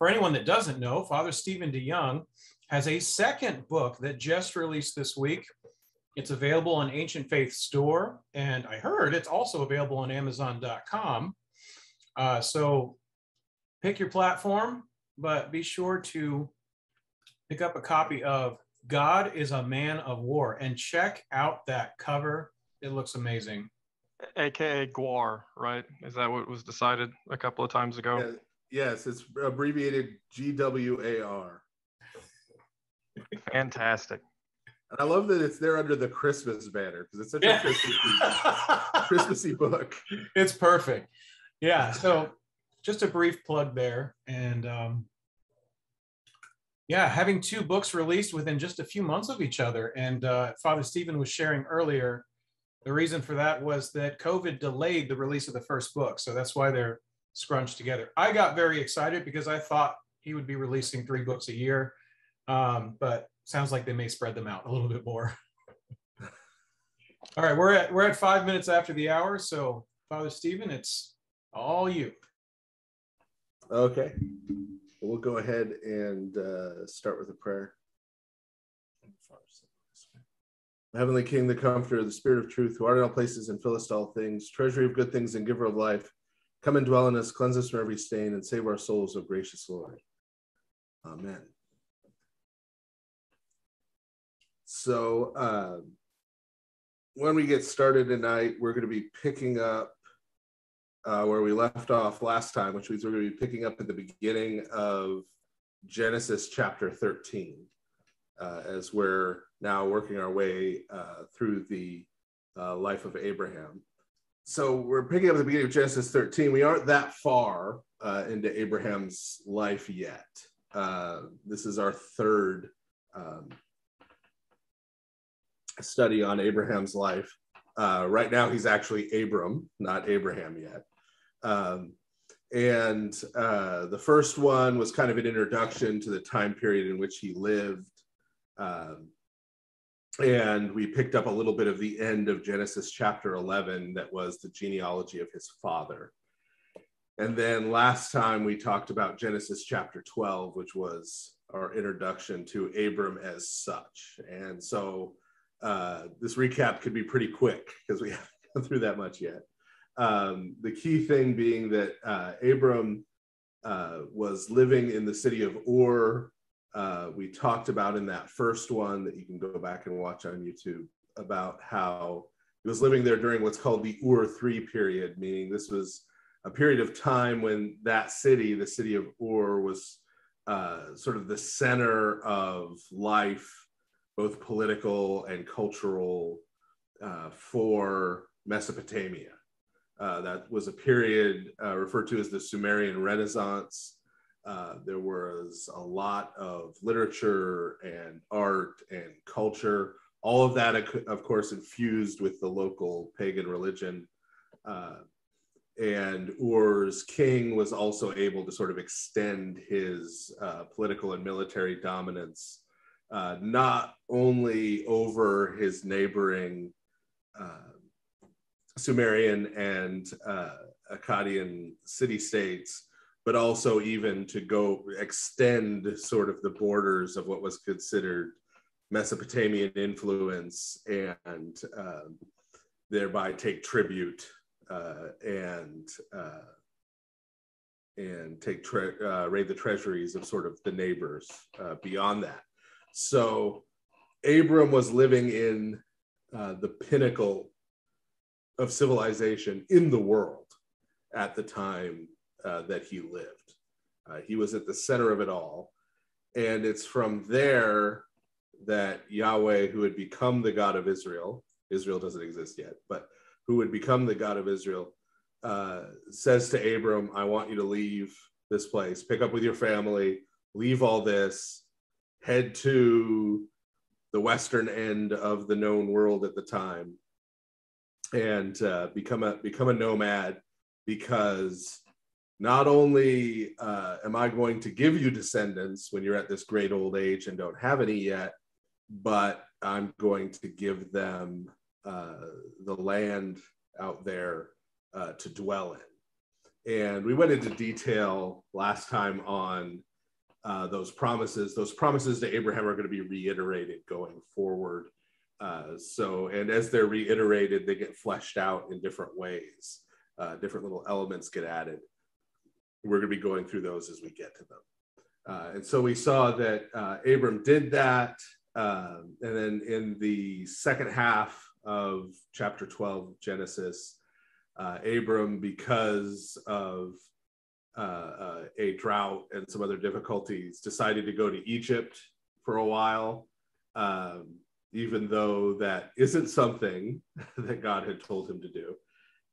for anyone that doesn't know, Father Stephen DeYoung has a second book that just released this week. It's available on Ancient Faith Store, and I heard it's also available on Amazon.com. So pick your platform, but be sure to pick up a copy of God is a Man of War, and check out that cover. It looks amazing. AKA GWAR, right? Is that what was decided a couple of times ago? Yeah, yes, it's abbreviated GWAR. Fantastic. And I love that it's there under the Christmas banner because it's such a Christmassy book. It's perfect. Yeah, so just a brief plug there. And yeah, having two books released within just a few months of each other. And Father Stephen was sharing earlier, the reason for that was that COVID delayed the release of the first book. So that's why they're scrunched together. I got very excited because I thought he would be releasing 3 books a year. But sounds like they may spread them out a little bit more. All right, we're at 5 minutes after the hour. So Father Stephen, it's all you. Okay. We'll go ahead and start with a prayer. Heavenly King, the Comforter, the Spirit of Truth, who art in all places and fillest all things, treasury of good things and giver of life, come and dwell in us, cleanse us from every stain, and save our souls, O gracious Lord. Amen. So when we get started tonight, we're going to be picking up where we left off last time, which means we're going to be picking up at the beginning of Genesis chapter 13, as we're now working our way through the life of Abraham. So we're picking up at the beginning of Genesis 13. We aren't that far into Abraham's life yet. This is our third study on Abraham's life. Right now, he's actually Abram, not Abraham yet. And the first one was kind of an introduction to the time period in which he lived. And we picked up a little bit of the end of Genesis chapter 11, that was the genealogy of his father. And then last time we talked about Genesis chapter 12, which was our introduction to Abram as such. And so this recap could be pretty quick because we haven't gone through that much yet. The key thing being that Abram was living in the city of Ur. We talked about in that first one that you can go back and watch on YouTube about how he was living there during what's called the Ur III period, meaning this was a period of time when that city, the city of Ur, was sort of the center of life, both political and cultural, for Mesopotamia. That was a period referred to as the Sumerian Renaissance. There was a lot of literature and art and culture, all of that, of course, infused with the local pagan religion. And Ur's king was also able to sort of extend his political and military dominance, not only over his neighboring Sumerian and Akkadian city-states, but also even to go extend sort of the borders of what was considered Mesopotamian influence, and thereby take tribute and take raid the treasuries of sort of the neighbors beyond that. So Abram was living in the pinnacle of civilization in the world at the time that he lived. He was at the center of it all. And it's from there that Yahweh, who had become the God of Israel, Israel doesn't exist yet, but who would become the God of Israel, says to Abram, I want you to leave this place, pick up with your family, leave all this, head to the western end of the known world at the time, and become a nomad, because not only am I going to give you descendants when you're at this great old age and don't have any yet, but I'm going to give them the land out there to dwell in. And we went into detail last time on those promises to Abraham are going to be reiterated going forward. And as they're reiterated, they get fleshed out in different ways. Different little elements get added. We're going to be going through those as we get to them. And so we saw that Abram did that. And then in the second half of chapter 12 of Genesis, Abram, because of a drought and some other difficulties, decided to go to Egypt for a while, even though that isn't something that God had told him to do.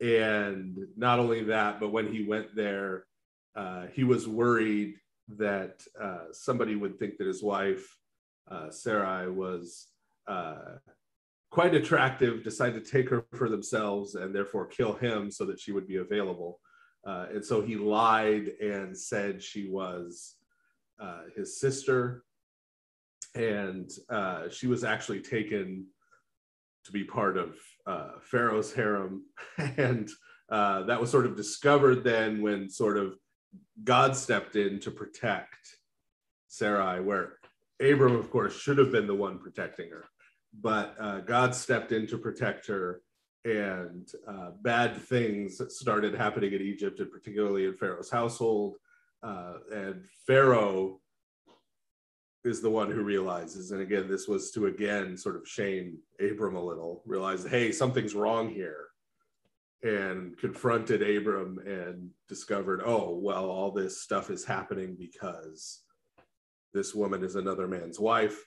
And not only that, but when he went there, he was worried that somebody would think that his wife, Sarai, was quite attractive, decide to take her for themselves and therefore kill him so that she would be available. And so he lied and said she was his sister. And she was actually taken to be part of Pharaoh's harem. And that was sort of discovered then when sort of God stepped in to protect Sarai, where Abram, of course, should have been the one protecting her. But God stepped in to protect her, and bad things started happening in Egypt, and particularly in Pharaoh's household. And Pharaoh is the one who realizes, and again, this was to again sort of shame Abram a little, realize, hey, something's wrong here, and confronted Abram and discovered, oh, well, all this stuff is happening because this woman is another man's wife.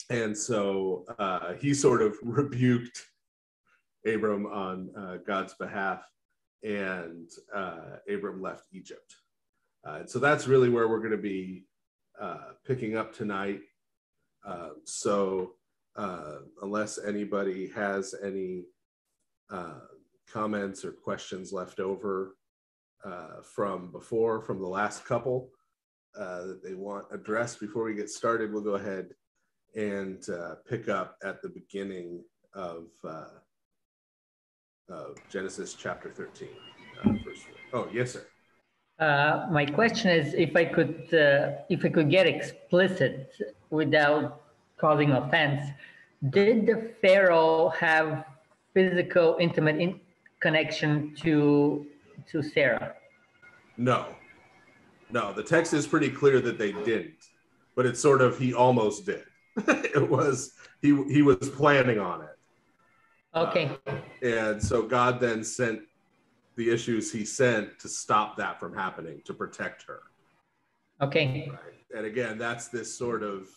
And so he sort of rebuked Abram on God's behalf, and Abram left Egypt. And so that's really where we're going to be picking up tonight. So unless anybody has any comments or questions left over from the last couple that they want addressed before we get started, we'll go ahead and pick up at the beginning of Genesis chapter 13. Oh, yes, sir. My question is, if I could get explicit without causing offense, did the Pharaoh have physical, intimate connection to Sarah? No, the text is pretty clear that they didn't, but it's sort of, he almost did. It was, he was planning on it. Okay. And so God then sent the issues he sent to stop that from happening, to protect her. Okay. Right? And again, that's this sort of,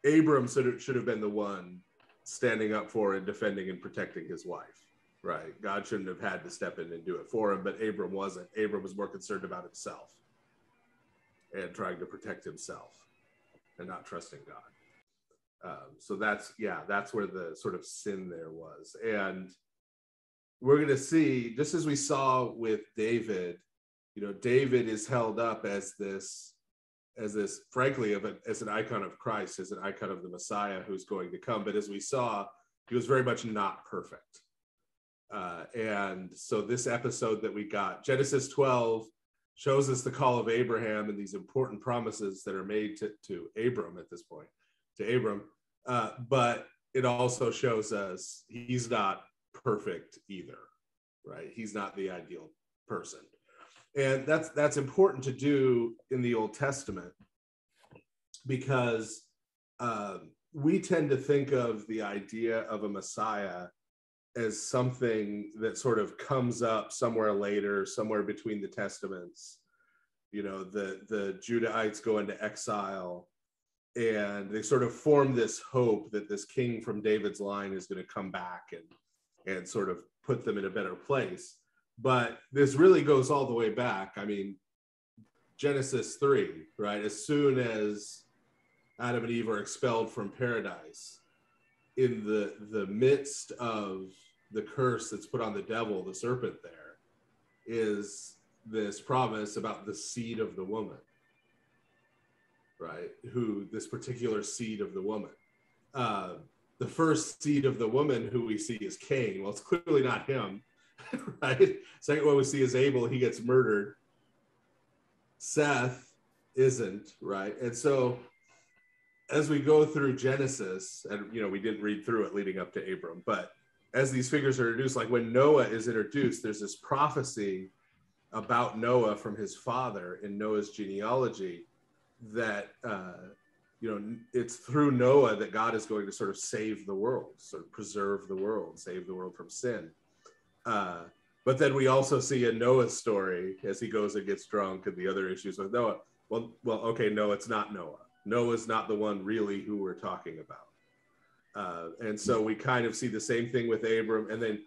Abram should have been the one standing up for and defending and protecting his wife, right? God shouldn't have had to step in and do it for him, but Abram wasn't. Abram was more concerned about himself and trying to protect himself and not trusting God. So that's where the sort of sin there was. And we're going to see, just as we saw with David, David is held up as this, frankly, as an icon of Christ, as an icon of the Messiah who's going to come. But as we saw, he was very much not perfect. And so this episode that we got, Genesis 12, shows us the call of Abraham and these important promises that are made to Abram at this point, to Abram. But it also shows us he's not perfect either, right? He's not the ideal person. And that's important to do in the Old Testament, because we tend to think of the idea of a Messiah as something that sort of comes up somewhere later, somewhere between the Testaments. The Judahites go into exile, and they sort of form this hope that this king from David's line is going to come back and sort of put them in a better place. But this really goes all the way back. I mean, Genesis 3, right? As soon as Adam and Eve are expelled from paradise, in the midst of the curse that's put on the devil, the serpent, there is this promise about the seed of the woman, right? This particular seed of the woman. The first seed of the woman who we see is Cain. Well, it's clearly not him, right? Second one we see is Abel. He gets murdered. Seth isn't, right? And so as we go through Genesis, and we didn't read through it leading up to Abram, but as these figures are introduced, like when Noah is introduced, there's this prophecy about Noah from his father in Noah's genealogy that it's through Noah that God is going to sort of save the world, sort of preserve the world, save the world from sin. But then we also see in Noah's story, as he goes and gets drunk and the other issues with Noah, well, okay, no, it's not Noah. Noah's not the one really who we're talking about. And so we kind of see the same thing with Abram. And then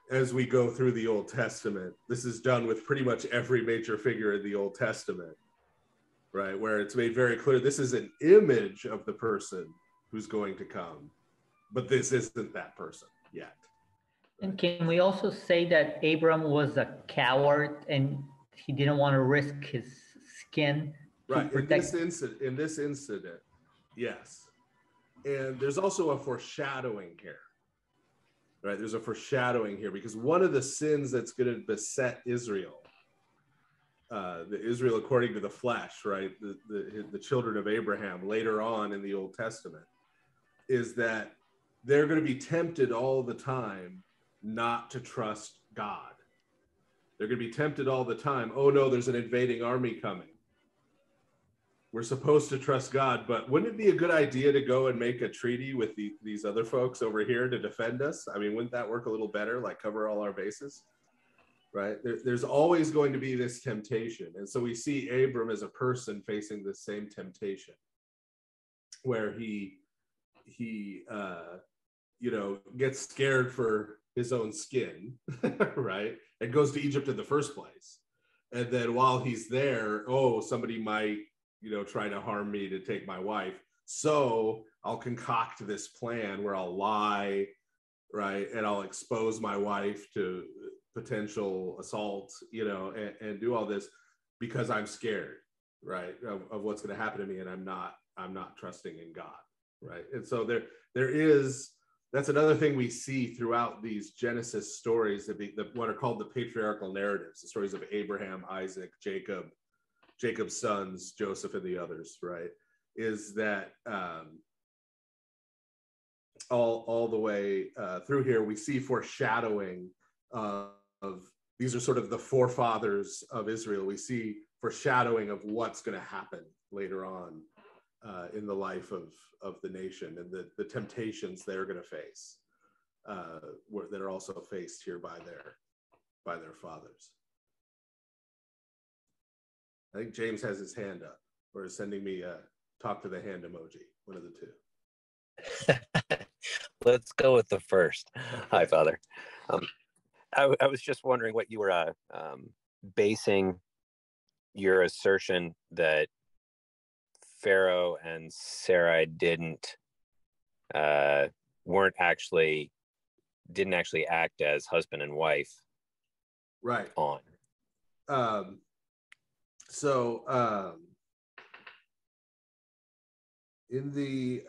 as we go through the Old Testament, this is done with pretty much every major figure in the Old Testament, right? Where it's made very clear this is an image of the person who's going to come, but this isn't that person yet. And can we also say that Abram was a coward and he didn't want to risk his skin to right protect? In this incident, yes. And there's also a foreshadowing here, right? There's a foreshadowing here because one of the sins that's going to beset Israel, the Israel according to the flesh, right? The children of Abraham later on in the Old Testament, is that they're going to be tempted all the time not to trust God. They're going to be tempted all the time. Oh no, there's an invading army coming. We're supposed to trust God, but wouldn't it be a good idea to go and make a treaty with these other folks over here to defend us? I mean, wouldn't that work a little better, like cover all our bases? Right? There's always going to be this temptation. And so we see Abram as a person facing the same temptation where he gets scared for his own skin, right? And goes to Egypt in the first place. And then while he's there, somebody might, try to harm me to take my wife. So I'll concoct this plan where I'll lie, right? And I'll expose my wife to potential assault, and do all this because I'm scared, right? Of what's going to happen to me. And I'm not trusting in God, right? And so that's another thing we see throughout these Genesis stories, what are called the patriarchal narratives, the stories of Abraham, Isaac, Jacob's sons, Joseph, and the others, right? Is that all the way through here, we see foreshadowing of these are sort of the forefathers of Israel. We see foreshadowing of what's going to happen later on in the life of the nation and the temptations they're going to face that are also faced here by their fathers. I think James has his hand up or is sending me a talk to the hand emoji, one of the two. Let's go with the first. Hi, Father. I was just wondering what you were basing your assertion that Pharaoh and Sarai didn't actually act as husband and wife, right? On. In the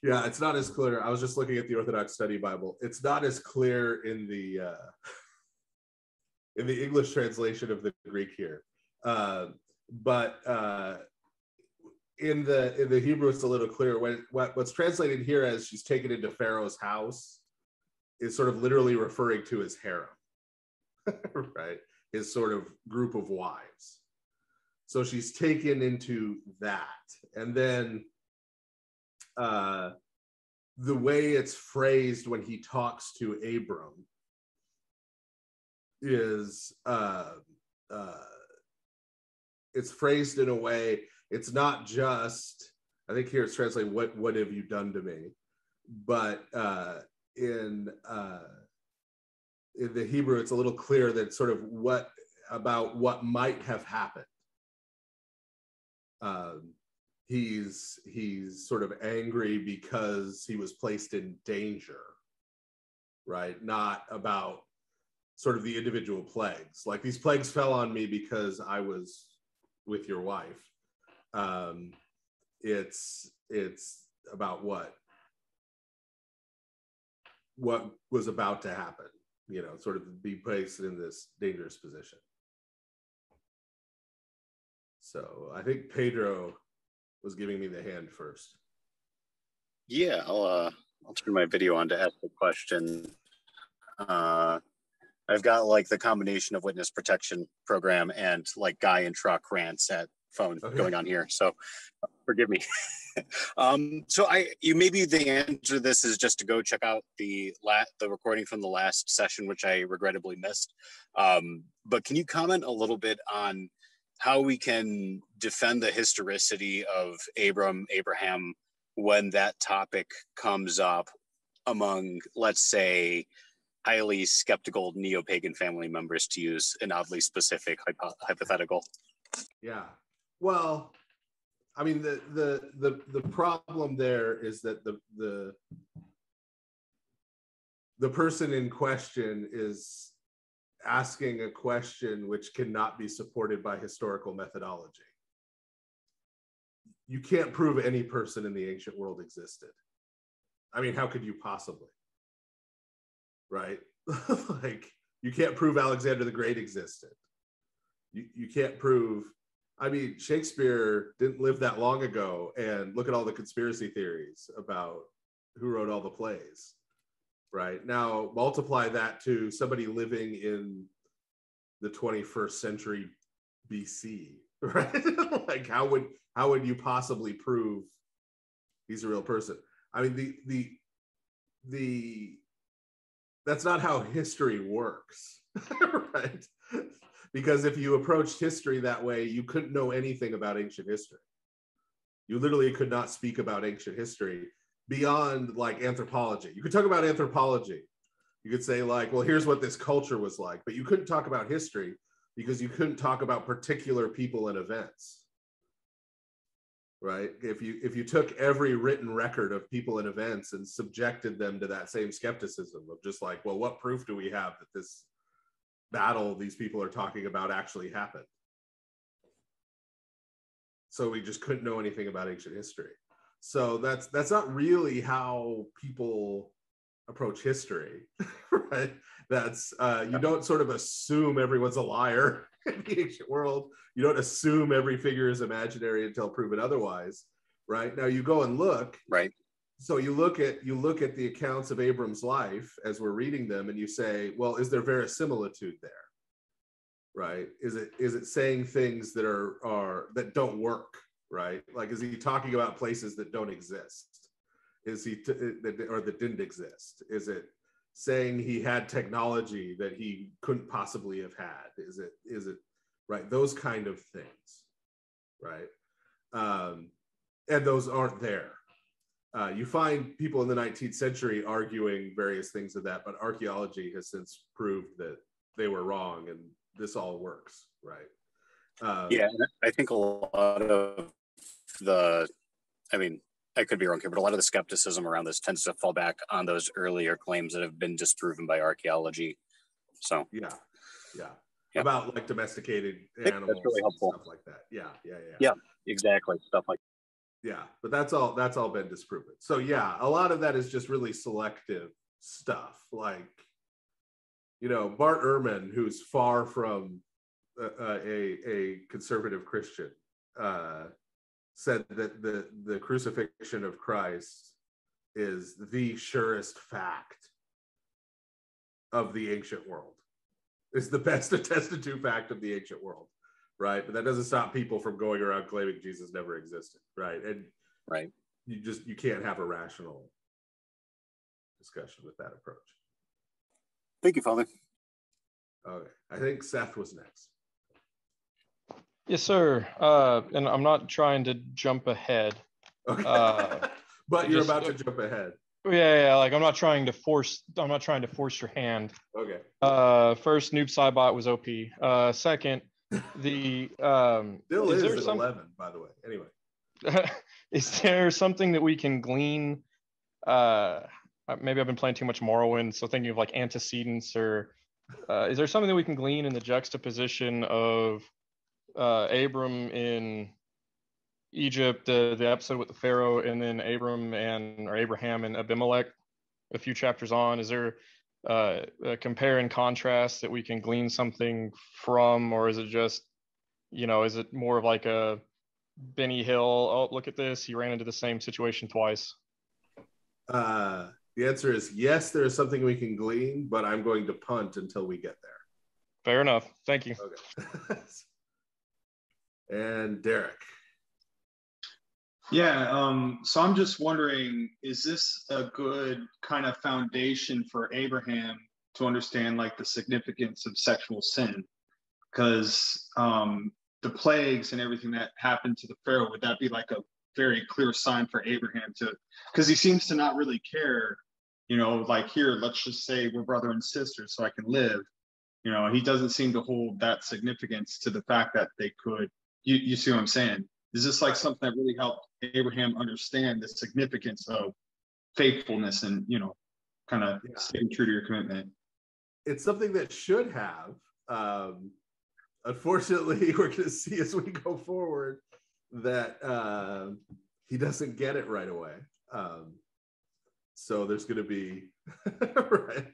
yeah, it's not as clear. I was just looking at the Orthodox Study Bible. It's not as clear in the English translation of the Greek here, but in the Hebrew it's a little clearer. What's translated here as she's taken into Pharaoh's house is sort of literally referring to his harem, right? His sort of group of wives. So she's taken into that, and then the way it's phrased when he talks to Abram is it's phrased in a way, it's not just, I think here it's translated, what have you done to me? But in the Hebrew, it's a little clear that sort of what might have happened. He's sort of angry because he was placed in danger, right? Not about sort of the individual plagues. Like, these plagues fell on me because I was with your wife. It's about what? what was about to happen, you know, sort of be placed in this dangerous position. So I think Pedro was giving me the hand first. Yeah, I'll turn my video on to ask the question. I've got like the combination of witness protection program and like guy in truck rants at phone going on here. So forgive me. So maybe the answer to this is just to go check out the recording from the last session, which I regrettably missed. But can you comment a little bit on how we can defend the historicity of Abraham, when that topic comes up among, let's say, highly skeptical neo-pagan family members, to use an oddly specific hypothetical? Yeah, well, I mean, the problem there is that the person in question is asking a question which cannot be supported by historical methodology. You can't prove any person in the ancient world existed. I mean, how could you possibly? Right? Like, you can't prove Alexander the Great existed. You can't prove, I mean, Shakespeare didn't live that long ago, and look at all the conspiracy theories about who wrote all the plays, right? Now, multiply that to somebody living in the 21st century BC, right? Like, how would you possibly prove he's a real person? I mean, that's not how history works, right? Because if you approached history that way, you couldn't know anything about ancient history. You literally could not speak about ancient history beyond like anthropology. You could talk about anthropology. You could say like, well, here's what this culture was like, but you couldn't talk about history because you couldn't talk about particular people and events, right? If you took every written record of people and events and subjected them to that same skepticism of just like, well, what proof do we have that this battle these people are talking about actually happened? So we just couldn't know anything about ancient history. So that's not really how people approach history, right? That's you don't sort of assume everyone's a liar in the ancient world. You don't assume every figure is imaginary until proven otherwise, right? Now you go and look, right? So you look at the accounts of Abram's life as we're reading them, and you say, well, is there verisimilitude there, right? Is it saying things that are that don't work, right? Like, is he talking about places that don't exist? Is he or that didn't exist? Is it saying he had technology that he couldn't possibly have had? Is it right? Those kind of things, right? And those aren't there. You find people in the 19th century arguing various things of that, but archaeology has since proved that they were wrong, and this all works, right? Yeah, I think a lot of I mean, I could be wrong here, but a lot of the skepticism around this tends to fall back on those earlier claims that have been disproven by archaeology. So yeah. About like domesticated animals, that's really helpful. Stuff like that. Yeah, exactly, stuff like. Yeah, but that's all been disproven. So yeah, a lot of that is just really selective stuff. Like, you know, Bart Ehrman, who's far from a conservative Christian, said that the crucifixion of Christ is the surest fact of the ancient world. It's the best attested to fact of the ancient world, right? But that doesn't stop people from going around claiming Jesus never existed, right? And right, you can't have a rational discussion with that approach. Thank you, Father. Okay, I think Seth was next. Yes, sir. And I'm not trying to jump ahead. Okay. But you're about to jump ahead. Yeah. Like I'm not trying to force your hand. Okay. First, Noob Saibot was OP. Second, the still is at 11, by the way. Anyway. Is there something that we can glean? Maybe I've been playing too much Morrowind, so thinking of like antecedents, or is there something that we can glean in the juxtaposition of Abram in Egypt, the episode with the Pharaoh, and then Abraham and Abimelech a few chapters on? Is there a compare and contrast that we can glean something from, or is it just, is it more of like a Benny Hill, oh, look at this, he ran into the same situation twice? The answer is yes, there is something we can glean, but I'm going to punt until we get there. Fair enough. Thank you. Okay. And Derek. Yeah, so I'm just wondering, is this a good kind of foundation for Abraham to understand like the significance of sexual sin? Because the plagues and everything that happened to the Pharaoh, would that be like a very clear sign for Abraham to, because he seems to not really care, like here, let's just say we're brother and sister so I can live. He doesn't seem to hold that significance to the fact that they could, you see what I'm saying? Is this like something that really helped Abraham understand the significance of faithfulness and, kind of staying true to your commitment? It's something that should have. Unfortunately, we're going to see as we go forward that he doesn't get it right away. So there's going to be, right.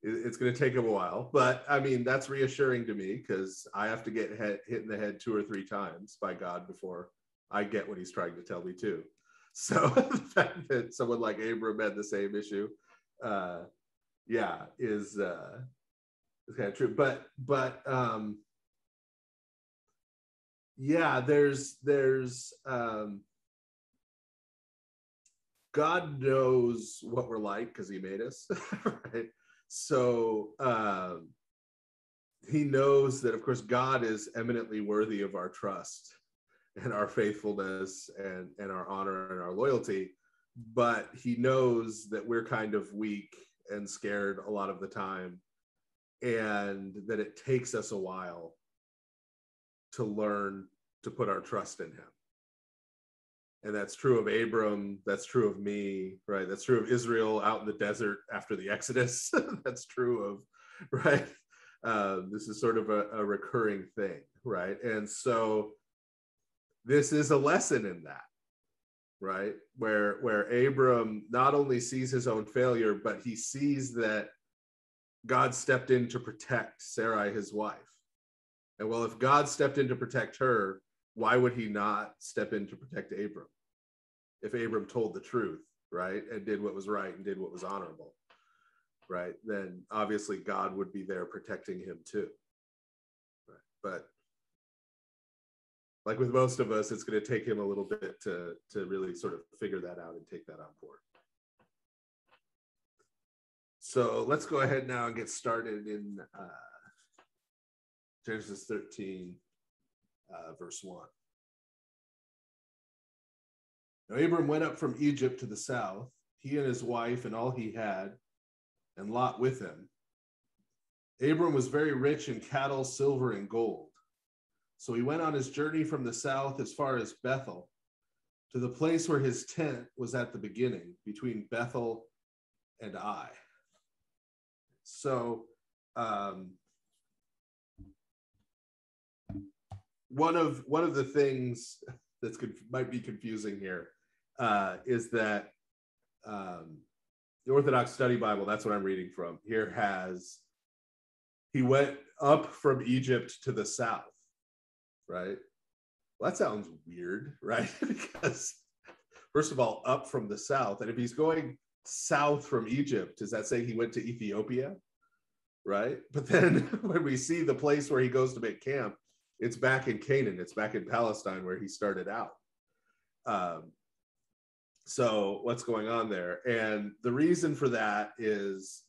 It's going to take him a while, but I mean, that's reassuring to me because I have to get hit in the head 2 or 3 times by God before I get what he's trying to tell me too. So the fact that someone like Abram had the same issue, is kind of true. But there's God knows what we're like because he made us, right? So he knows that, of course, God is eminently worthy of our trust and our faithfulness and our honor and our loyalty, but he knows that we're kind of weak and scared a lot of the time, and that it takes us a while to learn to put our trust in him. And that's true of Abram, that's true of me, right? That's true of Israel out in the desert after the Exodus. That's true of, right? This is sort of a recurring thing, right? And so this is a lesson in that, right? Where Abram not only sees his own failure, but he sees that God stepped in to protect Sarai, his wife. And well, if God stepped in to protect her, why would he not step in to protect Abram? If Abram told the truth, right, and did what was right and did what was honorable, right, then obviously God would be there protecting him too. Right? But like with most of us, it's going to take him a little bit to really sort of figure that out and take that on board. So let's go ahead now and get started in Genesis 13, verse 1. Now Abram went up from Egypt to the south, he and his wife and all he had, and Lot with him. Abram was very rich in cattle, silver, and gold. So he went on his journey from the south as far as Bethel, to the place where his tent was at the beginning, between Bethel and Ai. So one of the things that's might be confusing here is that the Orthodox Study Bible, that's what I'm reading from, here has, he went up from Egypt to the south, right? Well, that sounds weird, right? Because first of all, up from the south, and if he's going south from Egypt, does that say he went to Ethiopia, right? But then when we see the place where he goes to make camp, it's back in Canaan, it's back in Palestine where he started out. So what's going on there? And the reason for that is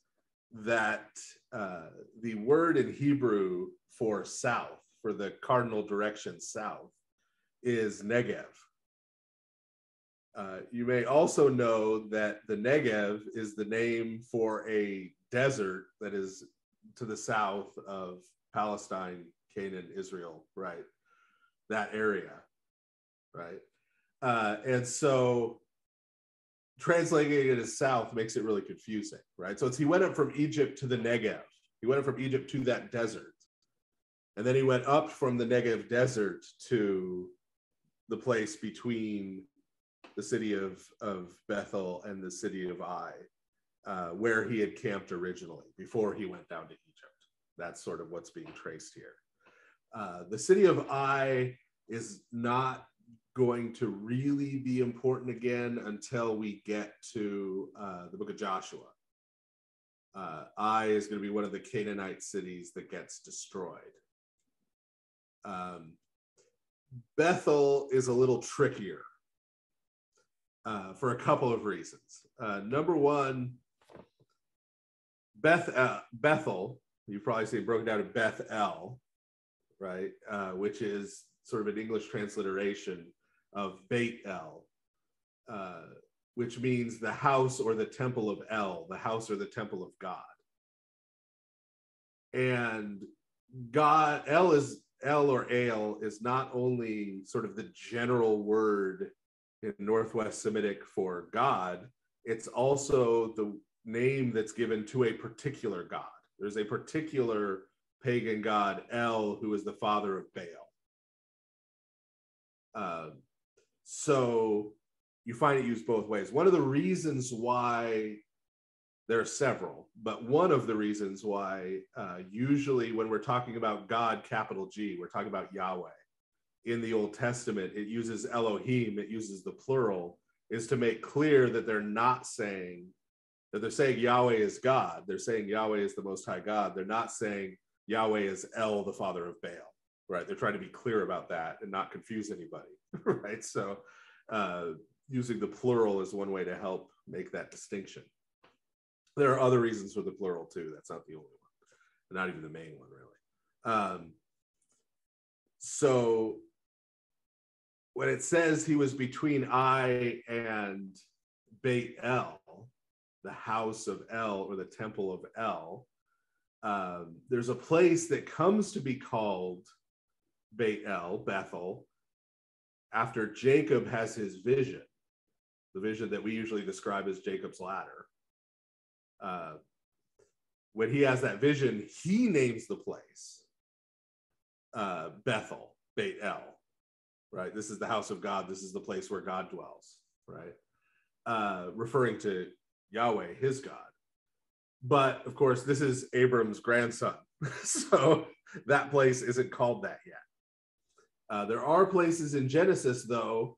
that the word in Hebrew for south, for the cardinal direction south, is Negev. You may also know that the Negev is the name for a desert that is to the south of Palestine, Canaan, Israel, right? That area, right? And so translating it as south makes it really confusing, right? So he went up from Egypt to the Negev. He went up from Egypt to that desert. And then he went up from the Negev desert to the place between the city of Bethel and the city of Ai, where he had camped originally before he went down to Egypt. That's sort of what's being traced here. The city of Ai is not going to really be important again until we get to the book of Joshua. Ai is going to be one of the Canaanite cities that gets destroyed. Bethel is a little trickier for a couple of reasons. Number one, Bethel, you probably say broken down to Beth-El, right? Which is sort of an English transliteration of Beit-El, which means the house or the temple of El, the house or the temple of God. And God, El or Ale is not only sort of the general word in Northwest Semitic for God, it's also the name that's given to a particular God. There's a particular pagan god, El, who is the father of Baal. So you find it used both ways. One of the reasons why, there are several, but one of the reasons why usually when we're talking about God, capital G, we're talking about Yahweh. In the Old Testament, it uses Elohim, it uses the plural, is to make clear that they're not saying, that they're saying Yahweh is God. They're saying Yahweh is the Most High God. They're not saying Yahweh is El, the father of Baal, right? They're trying to be clear about that and not confuse anybody, right? So using the plural is one way to help make that distinction. There are other reasons for the plural too. That's not the only one, not even the main one really. So when it says he was between Ai and Beit-El, the house of El or the temple of El, there's a place that comes to be called Beit-El, Bethel, after Jacob has his vision, the vision that we usually describe as Jacob's ladder. When he has that vision, he names the place Bethel, Beit-El, right? This is the house of God. This is the place where God dwells, right? Referring to Yahweh, his God. But of course, this is Abram's grandson. So that place isn't called that yet. There are places in Genesis, though,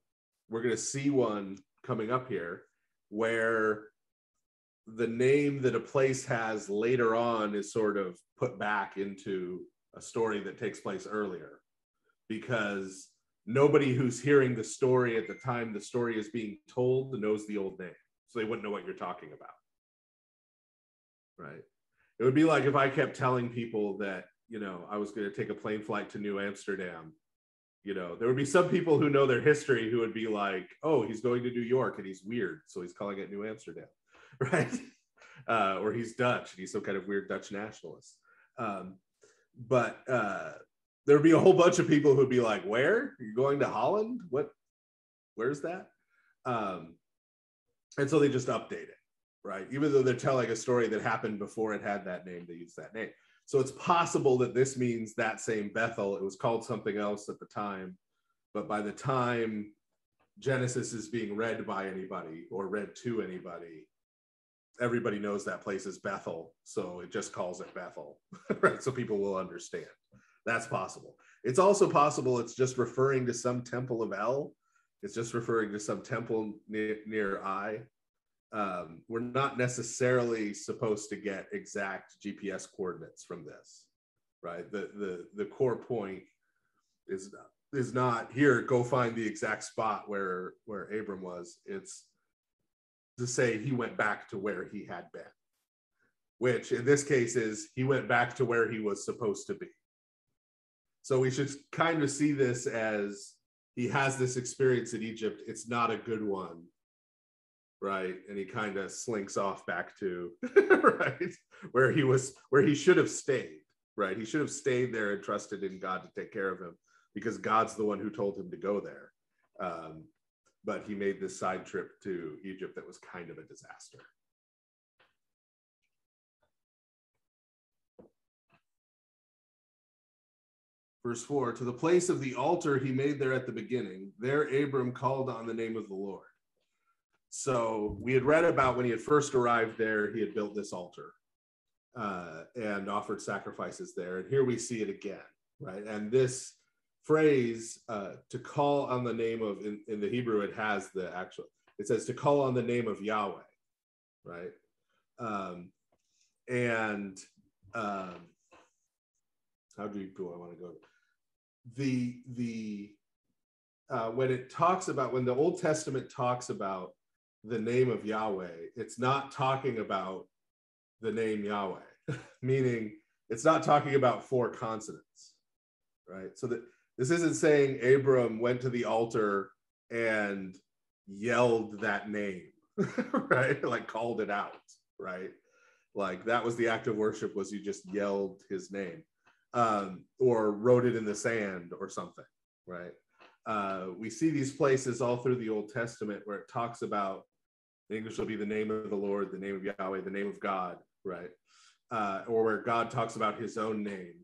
we're going to see one coming up here, where the name that a place has later on is sort of put back into a story that takes place earlier, because nobody who's hearing the story at the time the story is being told knows the old name. So they wouldn't know what you're talking about, right? It would be like if I kept telling people that, you know, I was going to take a plane flight to New Amsterdam. You know, there would be some people who know their history who would be like, oh, he's going to New York and he's weird, so he's calling it New Amsterdam, right? Or he's Dutch and he's some kind of weird Dutch nationalist. But there would be a whole bunch of people who'd be like, where? You're going to Holland? What? Where's that? And so they just update it, right? Even though they're telling a story that happened before it had that name, they use that name. So it's possible that this means that same Bethel. It was called something else at the time, but by the time Genesis is being read by anybody or read to anybody, everybody knows that place is Bethel, so it just calls it Bethel, right? So people will understand. That's possible. It's also possible it's just referring to some temple of El. It's just referring to some temple near Ai. We're not necessarily supposed to get exact GPS coordinates from this, right? The core point is not here, go find the exact spot where Abram was. It's to say he went back to where he had been, which in this case is he went back to where he was supposed to be. So we should kind of see this as he has this experience in Egypt. It's not a good one, right? And he kind of slinks off back to right where he should have stayed, right? He should have stayed there and trusted in God to take care of him, because God's the one who told him to go there. But he made this side trip to Egypt that was kind of a disaster. Verse 4, to the place of the altar he made there at the beginning, there Abram called on the name of the Lord. So we had read about when he had first arrived there, he had built this altar and offered sacrifices there. And here we see it again, right? And this phrase, to call on the name of, in the Hebrew, it has the actual, it says to call on the name of Yahweh, right? How deep do I want to go? When it talks about, when the Old Testament talks about the name of Yahweh, it's not talking about the name Yahweh, meaning it's not talking about 4 consonants, right? So that this isn't saying Abram went to the altar and yelled that name, right? Like called it out, right? Like that was the act of worship, was you just yelled his name, or wrote it in the sand or something, right? We see these places all through the Old Testament where it talks about, in English will be the name of the Lord, the name of Yahweh, the name of God, right? Or where God talks about his own name,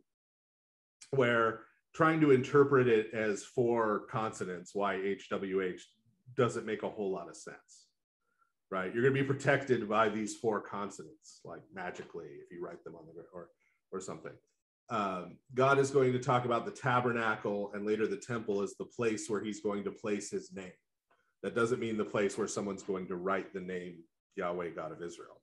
where trying to interpret it as 4 consonants, YHWH, doesn't make a whole lot of sense, right? You're going to be protected by these 4 consonants, like magically, if you write them on the, or something. God is going to talk about the tabernacle and later the temple as the place where he's going to place his name. That doesn't mean the place where someone's going to write the name Yahweh, God of Israel.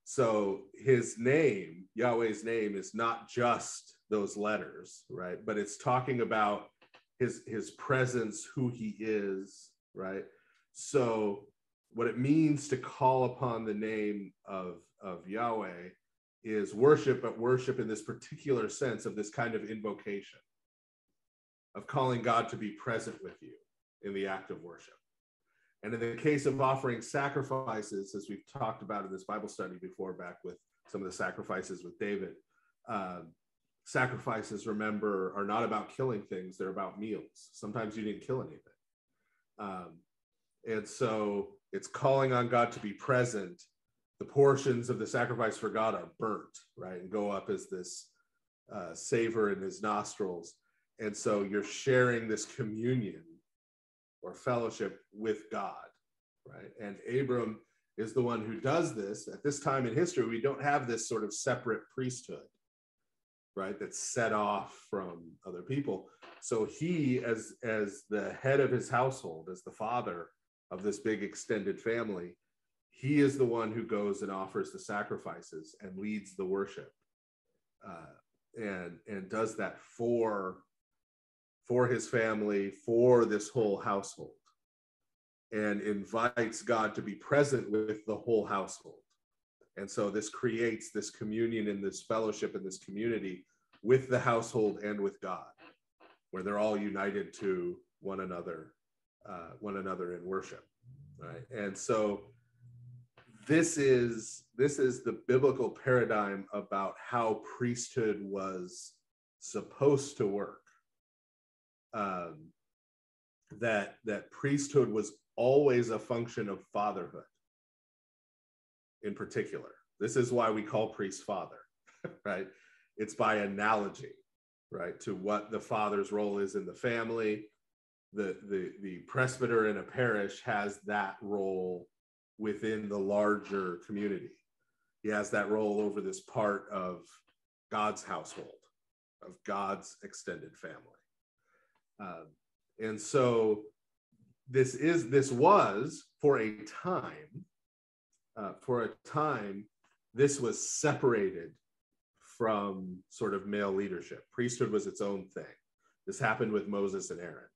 So his name, Yahweh's name, is not just those letters, right? But it's talking about his presence, who he is, right? So what it means to call upon the name of Yahweh is worship, but worship in this particular sense of this kind of invocation, of calling God to be present with you in the act of worship. And in the case of offering sacrifices, as we've talked about in this Bible study before, back with some of the sacrifices with David, sacrifices, remember, are not about killing things, they're about meals. Sometimes you didn't kill anything. And so it's calling on God to be present. The portions of the sacrifice for God are burnt, right, and go up as this savor in his nostrils. And so you're sharing this communion or fellowship with God, right? And Abram is the one who does this. At this time in history, we don't have this sort of separate priesthood, right, that's set off from other people. So he, as the head of his household, as the father of this big extended family, he is the one who goes and offers the sacrifices and leads the worship, and does that for his family, for this whole household, and invites God to be present with the whole household. And so this creates this communion and this fellowship and this community with the household and with God, where they're all united to one another in worship, right? And so this is the biblical paradigm about how priesthood was supposed to work. That priesthood was always a function of fatherhood in particular. This is why we call priests father, right? It's by analogy, right, to what the father's role is in the family. The presbyter in a parish has that role within the larger community. He has that role over this part of God's household, of God's extended family. And so this was for a time, this was separated from sort of male leadership. Priesthood was its own thing. This happened with Moses and Aaron.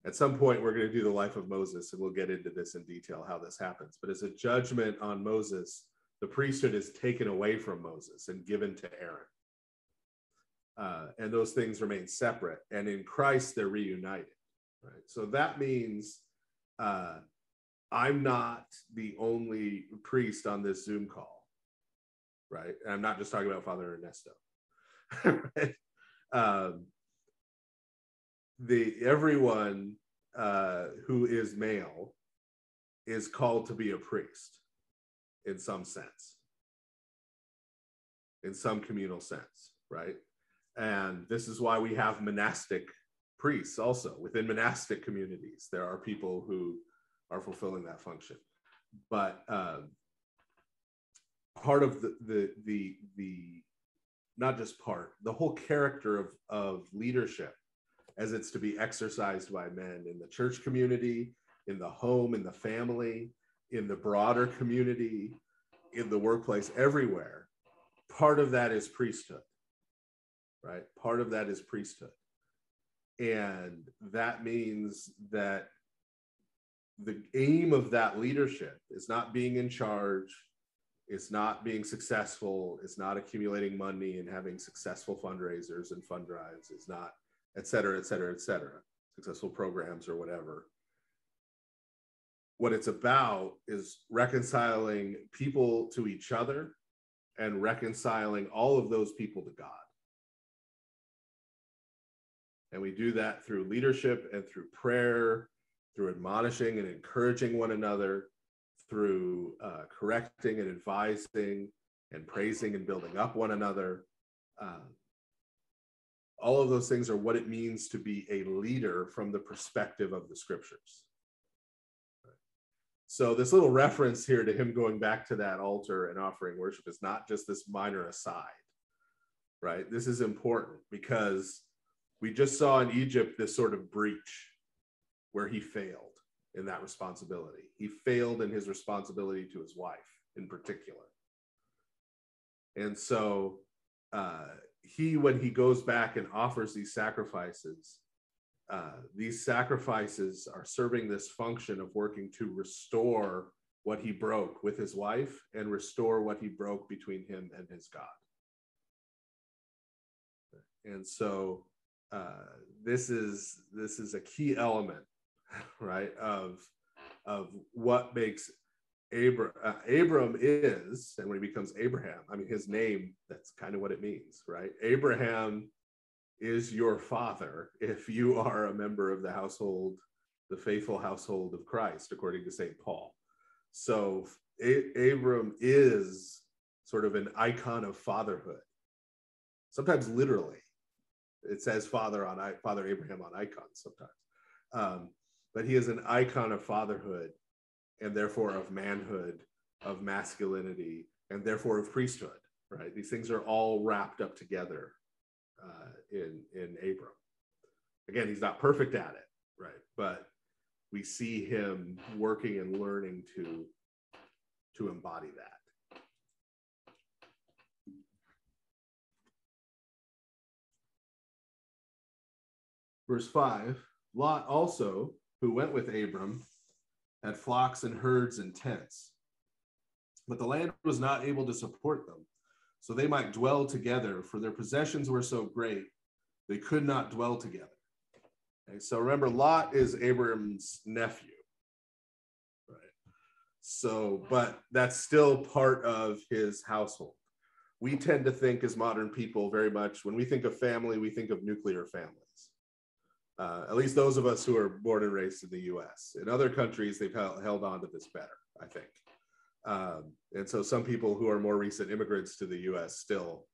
At some point, we're going to do the life of Moses, and we'll get into this in detail, how this happens. But as a judgment on Moses, the priesthood is taken away from Moses and given to Aaron. And those things remain separate. And in Christ, they're reunited. Right? So that means I'm not the only priest on this Zoom call, right? And I'm not just talking about Father Ernesto. Right? Everyone who is male is called to be a priest in some sense, in some communal sense, right? And this is why we have monastic priests also. Within monastic communities, there are people who are fulfilling that function. But part of the not just part, the whole character of leadership as it's to be exercised by men in the church community, in the home, in the family, in the broader community, in the workplace, everywhere. Part of that is priesthood, right? Part of that is priesthood. And that means that the aim of that leadership is not being in charge, it's not being successful, it's not accumulating money and having successful fundraisers and fund drives, it's not, et cetera, et cetera, et cetera, successful programs or whatever. What it's about is reconciling people to each other and reconciling all of those people to God. And we do that through leadership and through prayer, through admonishing and encouraging one another, through correcting and advising and praising and building up one another. All of those things are what it means to be a leader from the perspective of the scriptures. So this little reference here to him going back to that altar and offering worship is not just this minor aside, right? This is important because we just saw in Egypt this sort of breach where he failed in that responsibility. He failed in his responsibility to his wife in particular. And so when he goes back and offers these sacrifices are serving this function of working to restore what he broke with his wife and restore what he broke between him and his God. And so this is a key element, right, of what makes Abram is, and when he becomes Abraham, I mean, his name, that's kind of what it means, right? Abraham is your father if you are a member of the household, the faithful household of Christ, according to St. Paul. So Abram is sort of an icon of fatherhood. Sometimes literally, it says Father Abraham on icons sometimes. But he is an icon of fatherhood and therefore of manhood, of masculinity, and therefore of priesthood, right? These things are all wrapped up together in Abram. Again, he's not perfect at it, right? But we see him working and learning to embody that. Verse 5, Lot also, who went with Abram, had flocks and herds and tents. But the land was not able to support them, so they might dwell together, for their possessions were so great, they could not dwell together. Okay, so remember, Lot is Abram's nephew, right? So, but that's still part of his household. We tend to think as modern people very much, when we think of family, we think of nuclear families. At least those of us who are born and raised in the US. In other countries, they've held on to this better, I think. And so some people who are more recent immigrants to the US still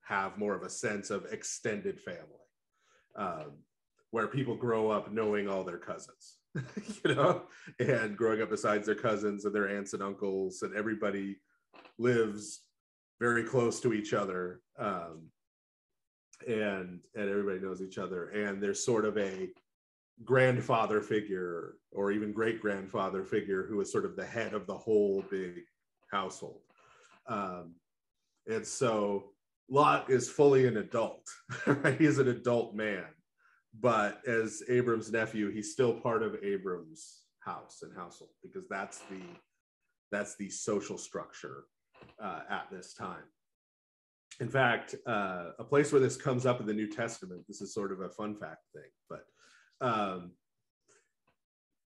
have more of a sense of extended family, where people grow up knowing all their cousins, you know, and growing up besides their cousins and their aunts and uncles, and everybody lives very close to each other. And everybody knows each other, and there's sort of a grandfather figure or even great grandfather figure who is sort of the head of the whole big household. And so Lot is fully an adult, right? He's an adult man, but as Abram's nephew, he's still part of Abram's house and household, because that's the social structure at this time. In fact, a place where this comes up in the New Testament, this is sort of a fun fact thing, but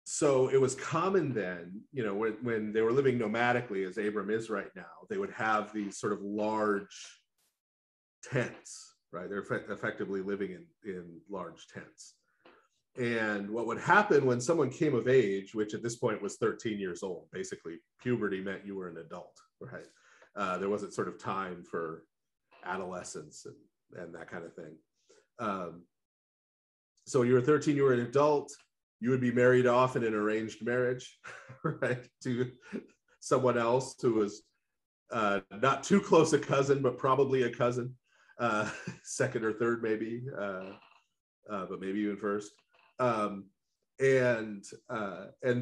so it was common then, you know, when they were living nomadically, as Abram is right now, they would have these sort of large tents, right? They're effectively living in large tents. And what would happen when someone came of age, which at this point was 13 years old, basically puberty meant you were an adult, right? There wasn't sort of time for adolescence and that kind of thing. So you were 13, you were an adult, you would be married off in an arranged marriage, right, to someone else who was not too close a cousin, but probably a cousin, second or third maybe, but maybe even first. And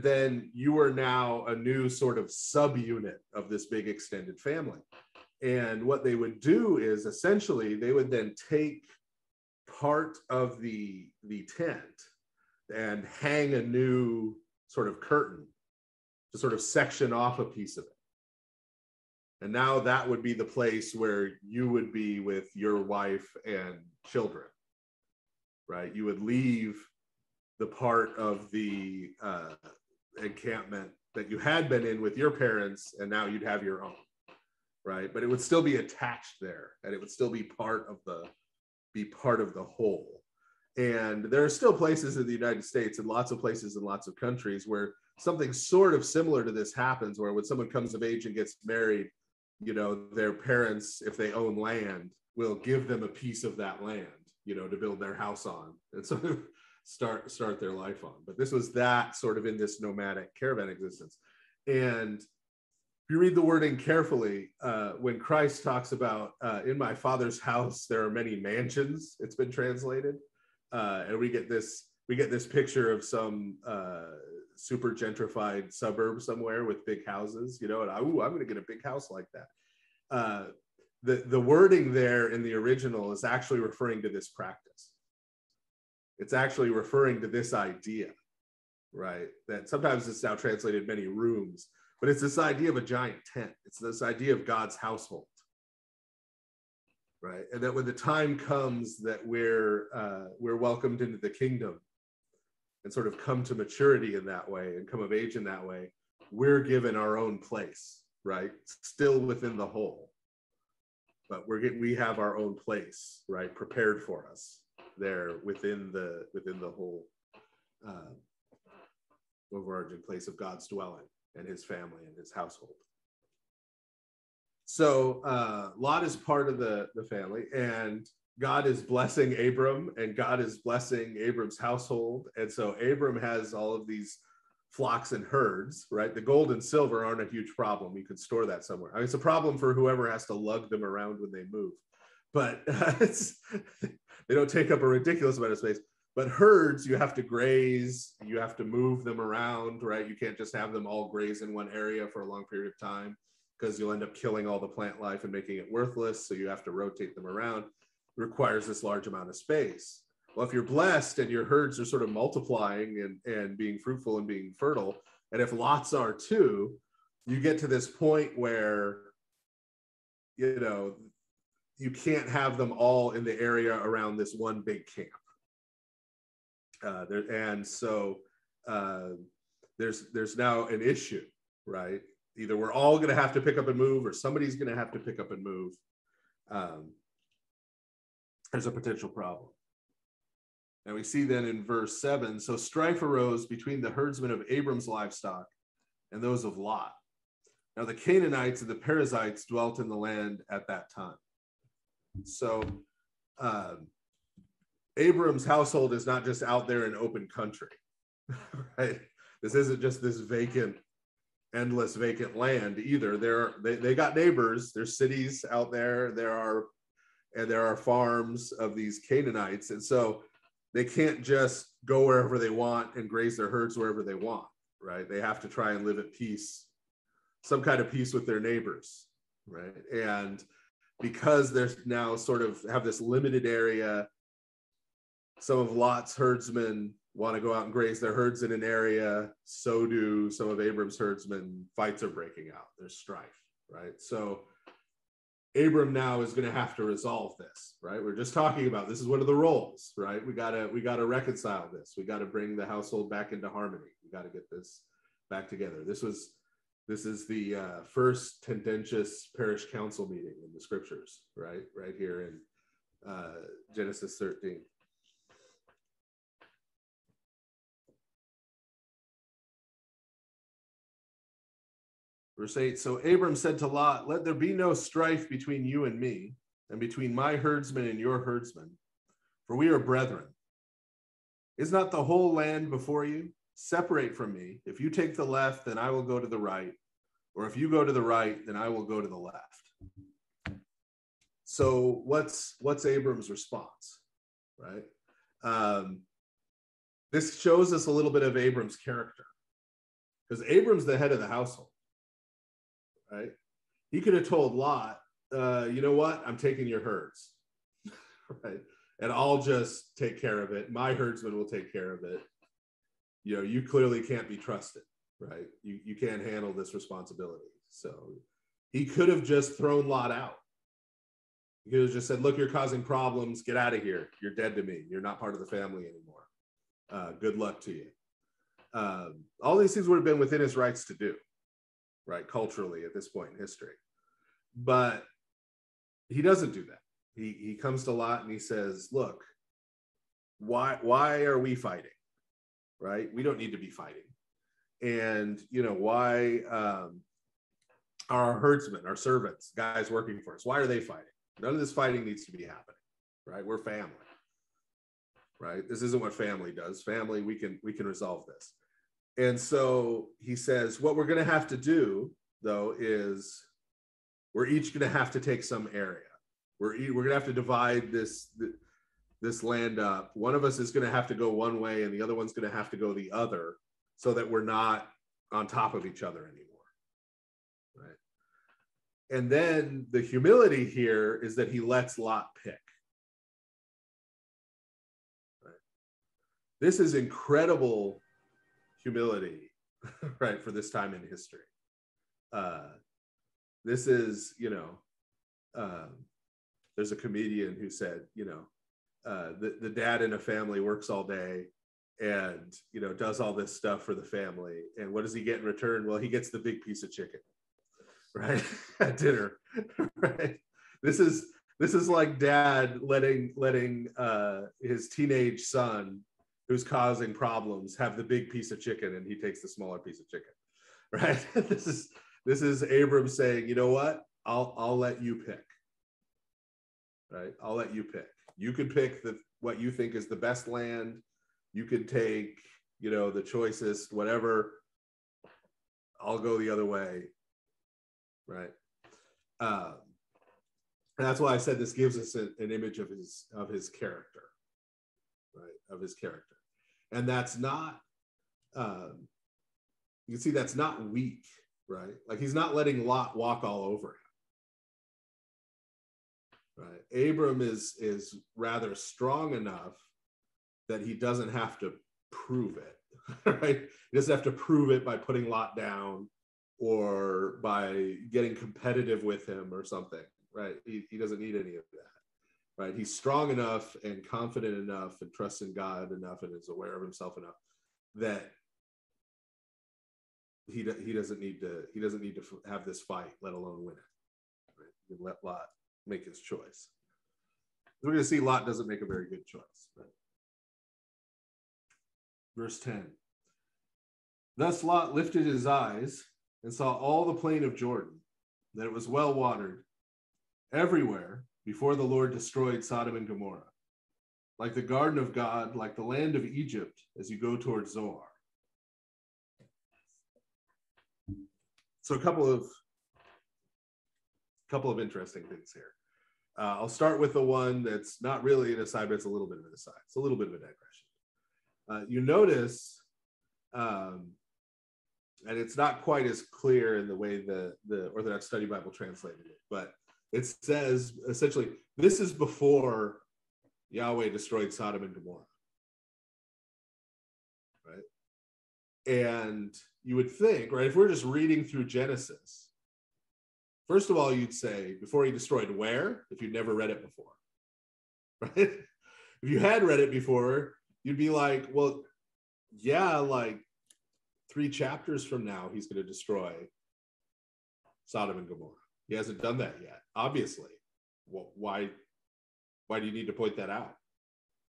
then you are now a new sort of subunit of this big extended family. And what they would do is essentially they would then take part of the tent and hang a new sort of curtain to sort of section off a piece of it. And now that would be the place where you would be with your wife and children, right? You would leave the part of the encampment that you had been in with your parents, and now you'd have your own, right? But it would still be attached there, and it would still be part of the whole. And there are still places in the United States and lots of places in lots of countries where something sort of similar to this happens, where when someone comes of age and gets married, you know, their parents, if they own land, will give them a piece of that land, you know, to build their house on and sort of start their life on. But this was that sort of in this nomadic caravan existence. And if you read the wording carefully, when Christ talks about in my Father's house there are many mansions, it's been translated, and we get this picture of some super gentrified suburb somewhere with big houses, you know, and I'm going to get a big house like that. The wording there in the original is actually referring to this practice. It's actually referring to this idea, right? That sometimes it's now translated many rooms, but it's this idea of a giant tent. It's this idea of God's household, right? And that when the time comes that we're welcomed into the kingdom and sort of come to maturity in that way and come of age in that way, we're given our own place, right? Still within the whole, but we have our own place, right? Prepared for us there within the whole overarching place of God's dwelling and his family and his household. So Lot is part of the family, and God is blessing Abram, and God is blessing Abram's household. And so Abram has all of these flocks and herds, right? The gold and silver aren't a huge problem. You could store that somewhere. I mean, it's a problem for whoever has to lug them around when they move, but they don't take up a ridiculous amount of space. But herds, you have to graze, you have to move them around, right? You can't just have them all graze in one area for a long period of time, because you'll end up killing all the plant life and making it worthless. So you have to rotate them around. It requires this large amount of space. Well, if you're blessed and your herds are sort of multiplying and being fruitful and being fertile, and if lots are too, you get to this point where, you know, you can't have them all in the area around this one big camp. There's now an issue, right? Either we're all going to have to pick up and move, or somebody's going to have to pick up and move. There's a potential problem. And we see then in verse 7, so strife arose between the herdsmen of Abram's livestock and those of Lot. Now the Canaanites and the Perizzites dwelt in the land at that time. So Abram's household is not just out there in open country, right? This isn't just this endless vacant land either. They got neighbors. There's cities out there. There are farms of these Canaanites, and so they can't just go wherever they want and graze their herds wherever they want, right? They have to try and live at peace, some kind of peace with their neighbors, right? And because they're now sort of have this limited area, some of Lot's herdsmen want to go out and graze their herds in an area. So do some of Abram's herdsmen. Fights are breaking out. There's strife, right? So Abram now is going to have to resolve this, right? We're just talking about this is one of the roles, right? We gotta reconcile this. We got to bring the household back into harmony. We got to get this back together. This is the first tendentious parish council meeting in the scriptures, right? Right here in Genesis 13. Verse 8, so Abram said to Lot, let there be no strife between you and me, and between my herdsmen and your herdsmen, for we are brethren. Is not the whole land before you? Separate from me. If you take the left, then I will go to the right. Or if you go to the right, then I will go to the left. So what's Abram's response, right? This shows us a little bit of Abram's character, because Abram's the head of the household, right? He could have told Lot, you know what? I'm taking your herds, right? And I'll just take care of it. My herdsman will take care of it. You know, you clearly can't be trusted, right? You can't handle this responsibility. So he could have just thrown Lot out. He could have just said, look, you're causing problems. Get out of here. You're dead to me. You're not part of the family anymore. Good luck to you. All these things would have been within his rights to do, right? Culturally at this point in history. But he doesn't do that. He comes to Lot and he says, look, why are we fighting, right? We don't need to be fighting. And, you know, why are our herdsmen, our servants, guys working for us, why are they fighting? None of this fighting needs to be happening, right? We're family, right? This isn't what family does. Family, we can resolve this. And so he says, what we're going to have to do, though, is we're each going to have to take some area. We're going to have to divide this land up. One of us is going to have to go one way and the other one's going to have to go the other, so that we're not on top of each other anymore, right? And then the humility here is that he lets Lot pick. Right? This is incredible humility, right, for this time in history. This is, you know, there's a comedian who said, you know, the dad in a family works all day and, you know, does all this stuff for the family. And what does he get in return? Well, he gets the big piece of chicken, right? At dinner, right? This is like dad letting his teenage son, who's causing problems, have the big piece of chicken, and he takes the smaller piece of chicken, right? This is Abram saying, you know what? I'll let you pick, right? I'll let you pick. You could pick what you think is the best land. You could take, you know, the choicest, whatever. I'll go the other way, right? And that's why I said this gives us an image of his character, right? Of his character. And that's not, you can see that's not weak, right? Like he's not letting Lot walk all over him. Right. Abram is rather strong enough that he doesn't have to prove it, right? He doesn't have to prove it by putting Lot down or by getting competitive with him or something, right? He doesn't need any of that, right? He's strong enough and confident enough and trusts in God enough and is aware of himself enough that he doesn't need to have this fight, let alone win it. Right? You can let Lot make his choice. We're going to see Lot doesn't make a very good choice. Right? Verse 10. Thus Lot lifted his eyes and saw all the plain of Jordan, that it was well watered everywhere before the Lord destroyed Sodom and Gomorrah, like the garden of God, like the land of Egypt, as you go towards Zoar. So a couple of interesting things here. I'll start with the one that's not really an aside, but it's a little bit of an aside. It's a little bit of a digression. You notice, and it's not quite as clear in the way the Orthodox Study Bible translated it, but it says essentially, this is before Yahweh destroyed Sodom and Gomorrah, right? And you would think, right, if we're just reading through Genesis, first of all, you'd say, before he destroyed where, if you'd never read it before, right? If you had read it before, you'd be like, well, yeah, like 3 chapters from now, he's going to destroy Sodom and Gomorrah. He hasn't done that yet, obviously. Well, why do you need to point that out,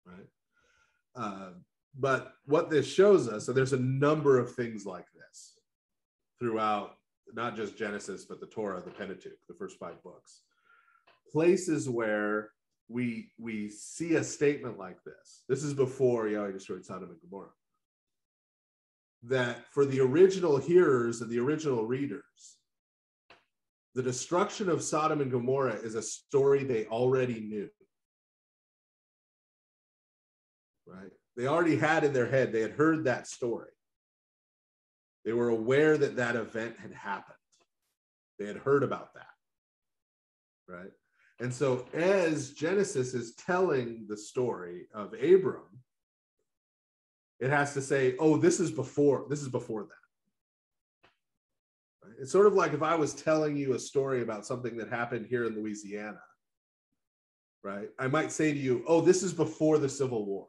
right? But what this shows us, so there's a number of things like this throughout, not just Genesis, but the Torah, the Pentateuch, the first 5 books. Places where we see a statement like this. This is before Yahweh destroyed Sodom and Gomorrah. That for the original hearers and the original readers, the destruction of Sodom and Gomorrah is a story they already knew. Right? They already had in their head, they had heard that story. They were aware that that event had happened. They had heard about that. Right? And so as Genesis is telling the story of Abram, it has to say, oh, this is before that. Right? It's sort of like if I was telling you a story about something that happened here in Louisiana, right? I might say to you, oh, this is before the Civil War.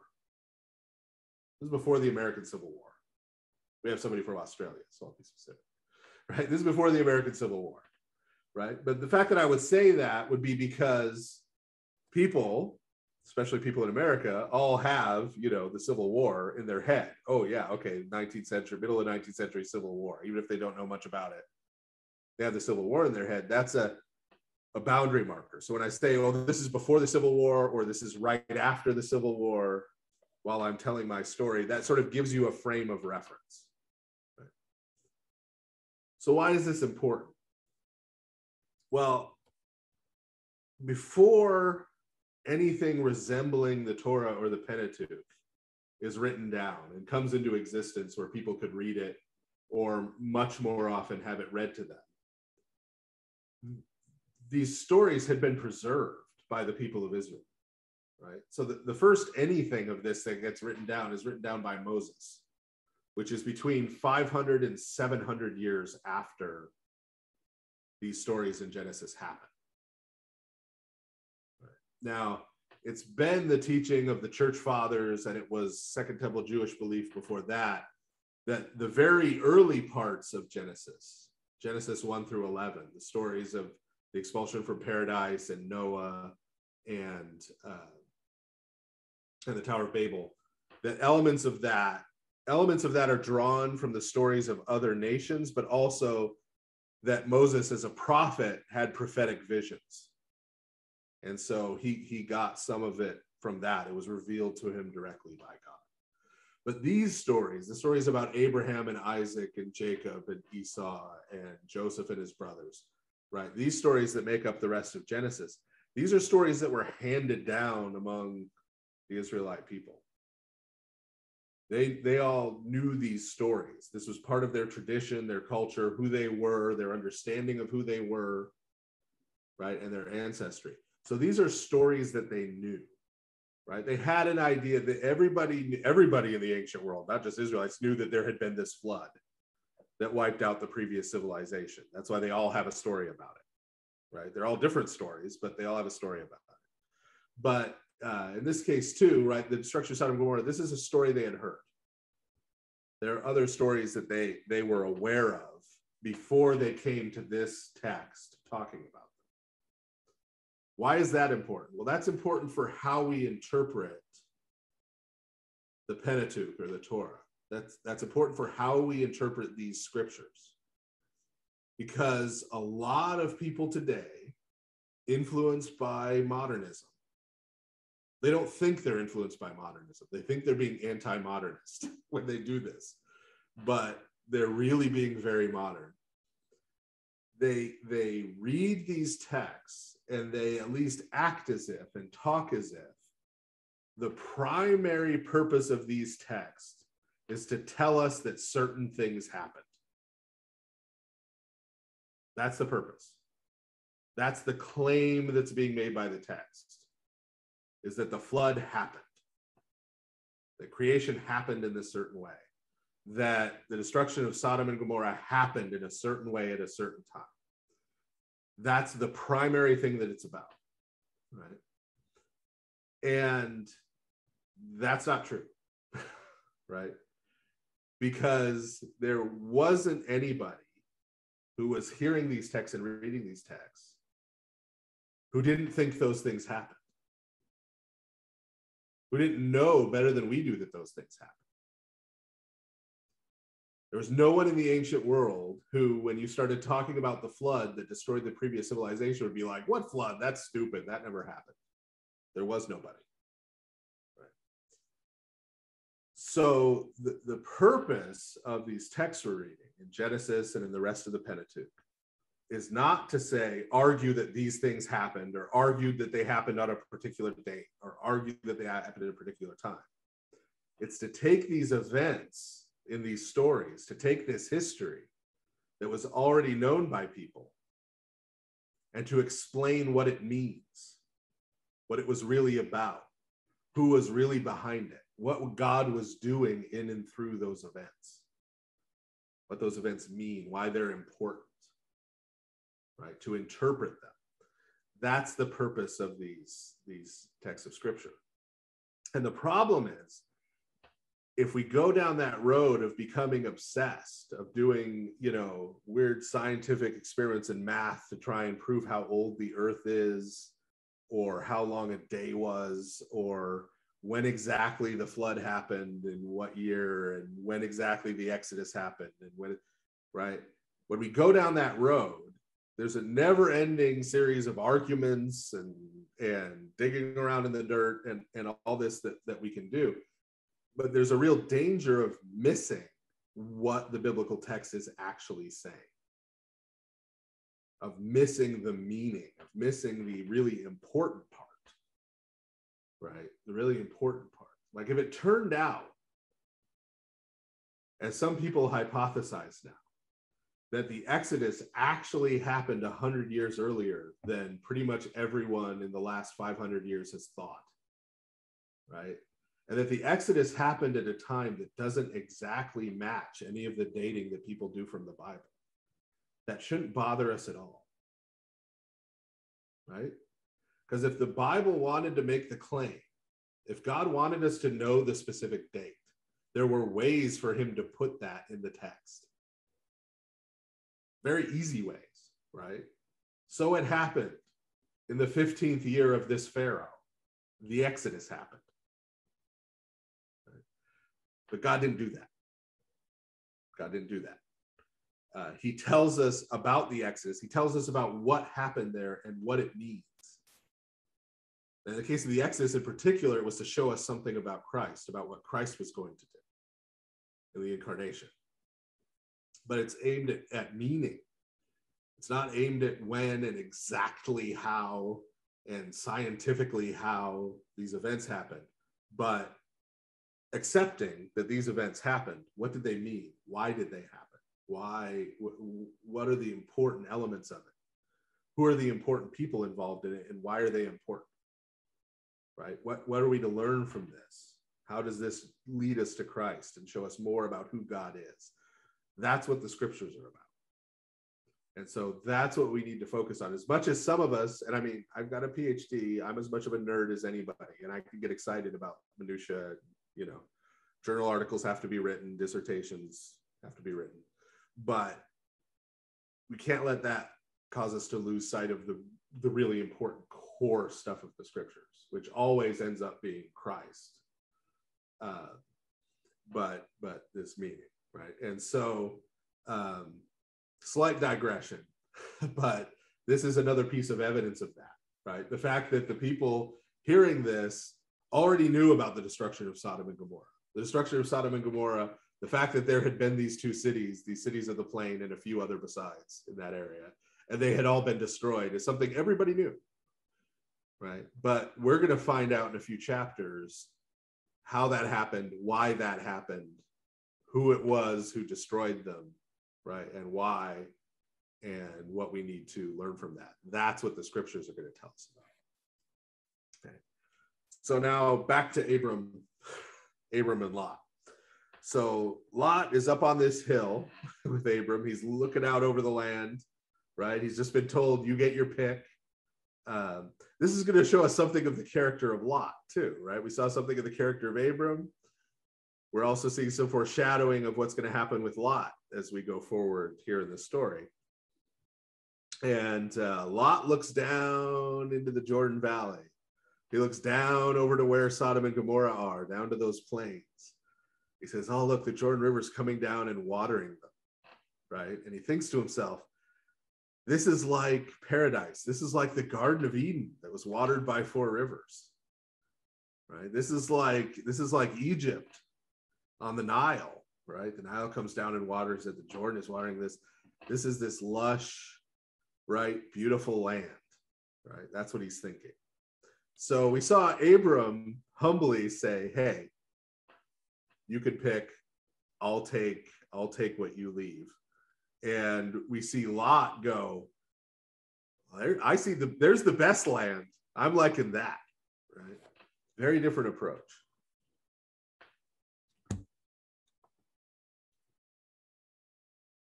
This is before the American Civil War. We have somebody from Australia, so I'll be specific. Right? This is before the American Civil War. Right? But the fact that I would say that would be because people, especially people in America, all have, the Civil War in their head. Oh yeah, okay, 19th century, middle of 19th century Civil War. Even if they don't know much about it, they have the Civil War in their head. That's a boundary marker. So when I say, oh, this is before the Civil War, or this is right after the Civil War, while I'm telling my story, that sort of gives you a frame of reference. Right? So why is this important? Well, before anything resembling the Torah or the Pentateuch is written down and comes into existence where people could read it, or much more often have it read to them, these stories had been preserved by the people of Israel, right? So the first anything of this that gets written down is written down by Moses, which is between 500 and 700 years after these stories in Genesis happen. Right. Now, it's been the teaching of the church fathers, and it was Second Temple Jewish belief before that, that the very early parts of Genesis 1 through 11, the stories of the expulsion from paradise and Noah and the Tower of Babel, that elements of that are drawn from the stories of other nations, but also that Moses as a prophet had prophetic visions. And so he got some of it from that. It was revealed to him directly by God. But these stories, the stories about Abraham and Isaac and Jacob and Esau and Joseph and his brothers, right? These stories that make up the rest of Genesis, these are stories that were handed down among the Israelite people. They all knew these stories. This was part of their tradition, their culture, who they were, their understanding of who they were, right? And their ancestry. So these are stories that they knew, right? They had an idea that everybody in the ancient world, not just Israelites, knew that there had been this flood that wiped out the previous civilization. That's why they all have a story about it, right? They're all different stories, but they all have a story about it. But in this case too, right, the destruction of Sodom and Gomorrah, this is a story they had heard. There are other stories that they were aware of before they came to this text talking about them. Why is that important? Well, that's important for how we interpret the Pentateuch or the Torah. That's important for how we interpret these scriptures. Because a lot of people today, influenced by modernism, they don't think they're influenced by modernism. They think they're being anti-modernist when they do this, but they're really being very modern. They read these texts and they at least act as if and talk as if the primary purpose of these texts is to tell us that certain things happened. That's the purpose. That's the claim that's being made by the text, is that the flood happened, that creation happened in this certain way, that the destruction of Sodom and Gomorrah happened in a certain way at a certain time. That's the primary thing that it's about, right? And that's not true, right? Because there wasn't anybody who was hearing these texts and reading these texts who didn't think those things happened, who didn't know better than we do that those things happened. There was no one in the ancient world who, when you started talking about the flood that destroyed the previous civilization, would be like, what flood? That's stupid. That never happened. There was nobody. Right? So the purpose of these texts we're reading in Genesis and in the rest of the Pentateuch is not to say, argue that these things happened, or argue that they happened on a particular date, or argue that they happened at a particular time. It's to take these events in these stories, to take this history that was already known by people, and to explain what it means, what it was really about, who was really behind it, what God was doing in and through those events, what those events mean, why they're important, right? To interpret them. That's the purpose of these texts of Scripture. And the problem is, if we go down that road of becoming obsessed, of doing, weird scientific experiments in math to try and prove how old the earth is, or how long a day was, or when exactly the flood happened and what year, and when exactly the Exodus happened, and right? When we go down that road, there's a never-ending series of arguments and digging around in the dirt and all this that we can do. But there's a real danger of missing what the biblical text is actually saying, of missing the meaning, of missing the really important part, right? The really important part. Like if it turned out, as some people hypothesize now, that the Exodus actually happened 100 years earlier than pretty much everyone in the last 500 years has thought, right? And that the Exodus happened at a time that doesn't exactly match any of the dating that people do from the Bible. That shouldn't bother us at all, right? Because if the Bible wanted to make the claim, if God wanted us to know the specific date, there were ways for him to put that in the text. Very easy ways, right? So it happened in the 15th year of this Pharaoh. The Exodus happened. But God didn't do that. God didn't do that. He tells us about the Exodus. He tells us about what happened there and what it means. In the case of the Exodus in particular, it was to show us something about Christ, about what Christ was going to do in the incarnation. But it's aimed at meaning. It's not aimed at when and exactly how and scientifically how these events happened, but accepting that these events happened. What did they mean? Why did they happen? Why? What are the important elements of it? Who are the important people involved in it, and why are they important? Right? What are we to learn from this? How does this lead us to Christ and show us more about who God is? That's what the Scriptures are about. And so that's what we need to focus on. As much as some of us, and I mean, I've got a PhD, I'm as much of a nerd as anybody, and I can get excited about minutia. Journal articles have to be written, dissertations have to be written, but we can't let that cause us to lose sight of the really important core stuff of the Scriptures, which always ends up being Christ, but this meaning, right? And so slight digression, but this is another piece of evidence of that, right? The fact that the people hearing this already knew about the destruction of Sodom and Gomorrah. The destruction of Sodom and Gomorrah, the fact that there had been these two cities, these cities of the plain and a few other besides in that area, and they had all been destroyed, is something everybody knew, right? But we're going to find out in a few chapters how that happened, why that happened, who it was who destroyed them, right? And why, and what we need to learn from that. That's what the Scriptures are going to tell us about. Okay. So now back to Abram and Lot. So Lot is up on this hill with Abram. He's looking out over the land, right? He's just been told, you get your pick. This is going to show us something of the character of Lot too, right? We saw something of the character of Abram. We're also seeing some foreshadowing of what's going to happen with Lot as we go forward here in the story. And Lot looks down into the Jordan Valley. He looks down over to where Sodom and Gomorrah are, down to those plains. He says, oh, look, the Jordan River's coming down and watering them, right? And he thinks to himself, this is like paradise. This is like the Garden of Eden that was watered by 4 rivers. right? This is like Egypt on the Nile, right? The Nile comes down and waters it. The Jordan is watering this. This is this lush, right, beautiful land, right? That's what he's thinking. So we saw Abram humbly say, hey, you can pick, I'll take what you leave. And we see Lot go, I see there's the best land. I'm liking that, right? Very different approach.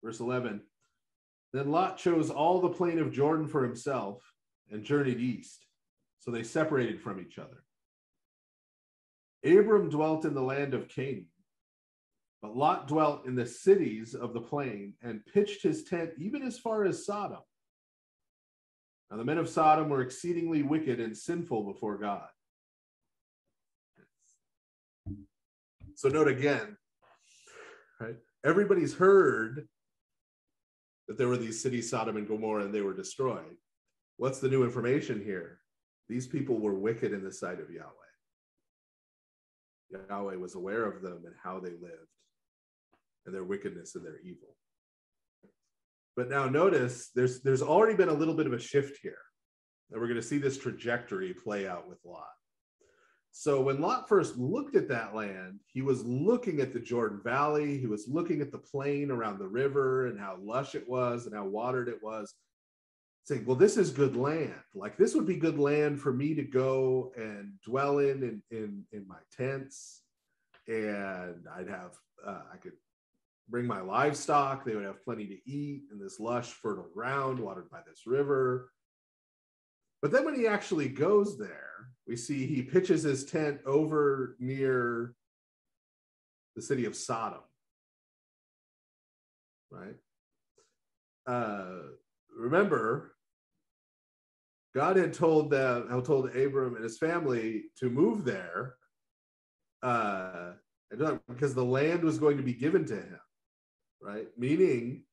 Verse 11, then Lot chose all the plain of Jordan for himself and journeyed east. So they separated from each other. Abram dwelt in the land of Canaan, but Lot dwelt in the cities of the plain and pitched his tent even as far as Sodom. Now the men of Sodom were exceedingly wicked and sinful before God. So note again, right? Everybody's heard that there were these cities, Sodom and Gomorrah, and they were destroyed. What's the new information here? These people were wicked in the sight of Yahweh. Yahweh was aware of them and how they lived and their wickedness and their evil. But now notice there's already been a little bit of a shift here. And we're going to see this trajectory play out with Lot. So when Lot first looked at that land, he was looking at the Jordan Valley. He was looking at the plain around the river and how lush it was and how watered it was, saying, well, this is good land. Like, this would be good land for me to go and dwell in my tents. And I'd have, I could bring my livestock. They would have plenty to eat in this lush, fertile ground watered by this river. But then when he actually goes there, we see he pitches his tent over near the city of Sodom, right? Remember, God had told Abram and his family to move there because the land was going to be given to him, right? Meaning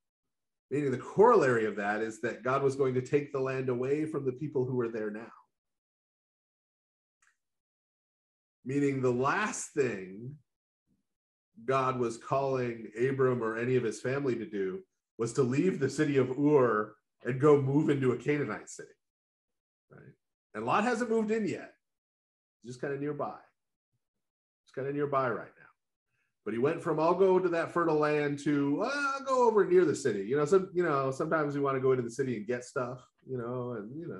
the corollary of that is that God was going to take the land away from the people who were there now. Meaning the last thing God was calling Abram or any of his family to do was to leave the city of Ur and go move into a Canaanite city, right? And Lot hasn't moved in yet. He's just kind of nearby. He's kind of nearby right now. But he went from, I'll go to that fertile land, to, I'll go over near the city. Sometimes we want to go into the city and get stuff, and,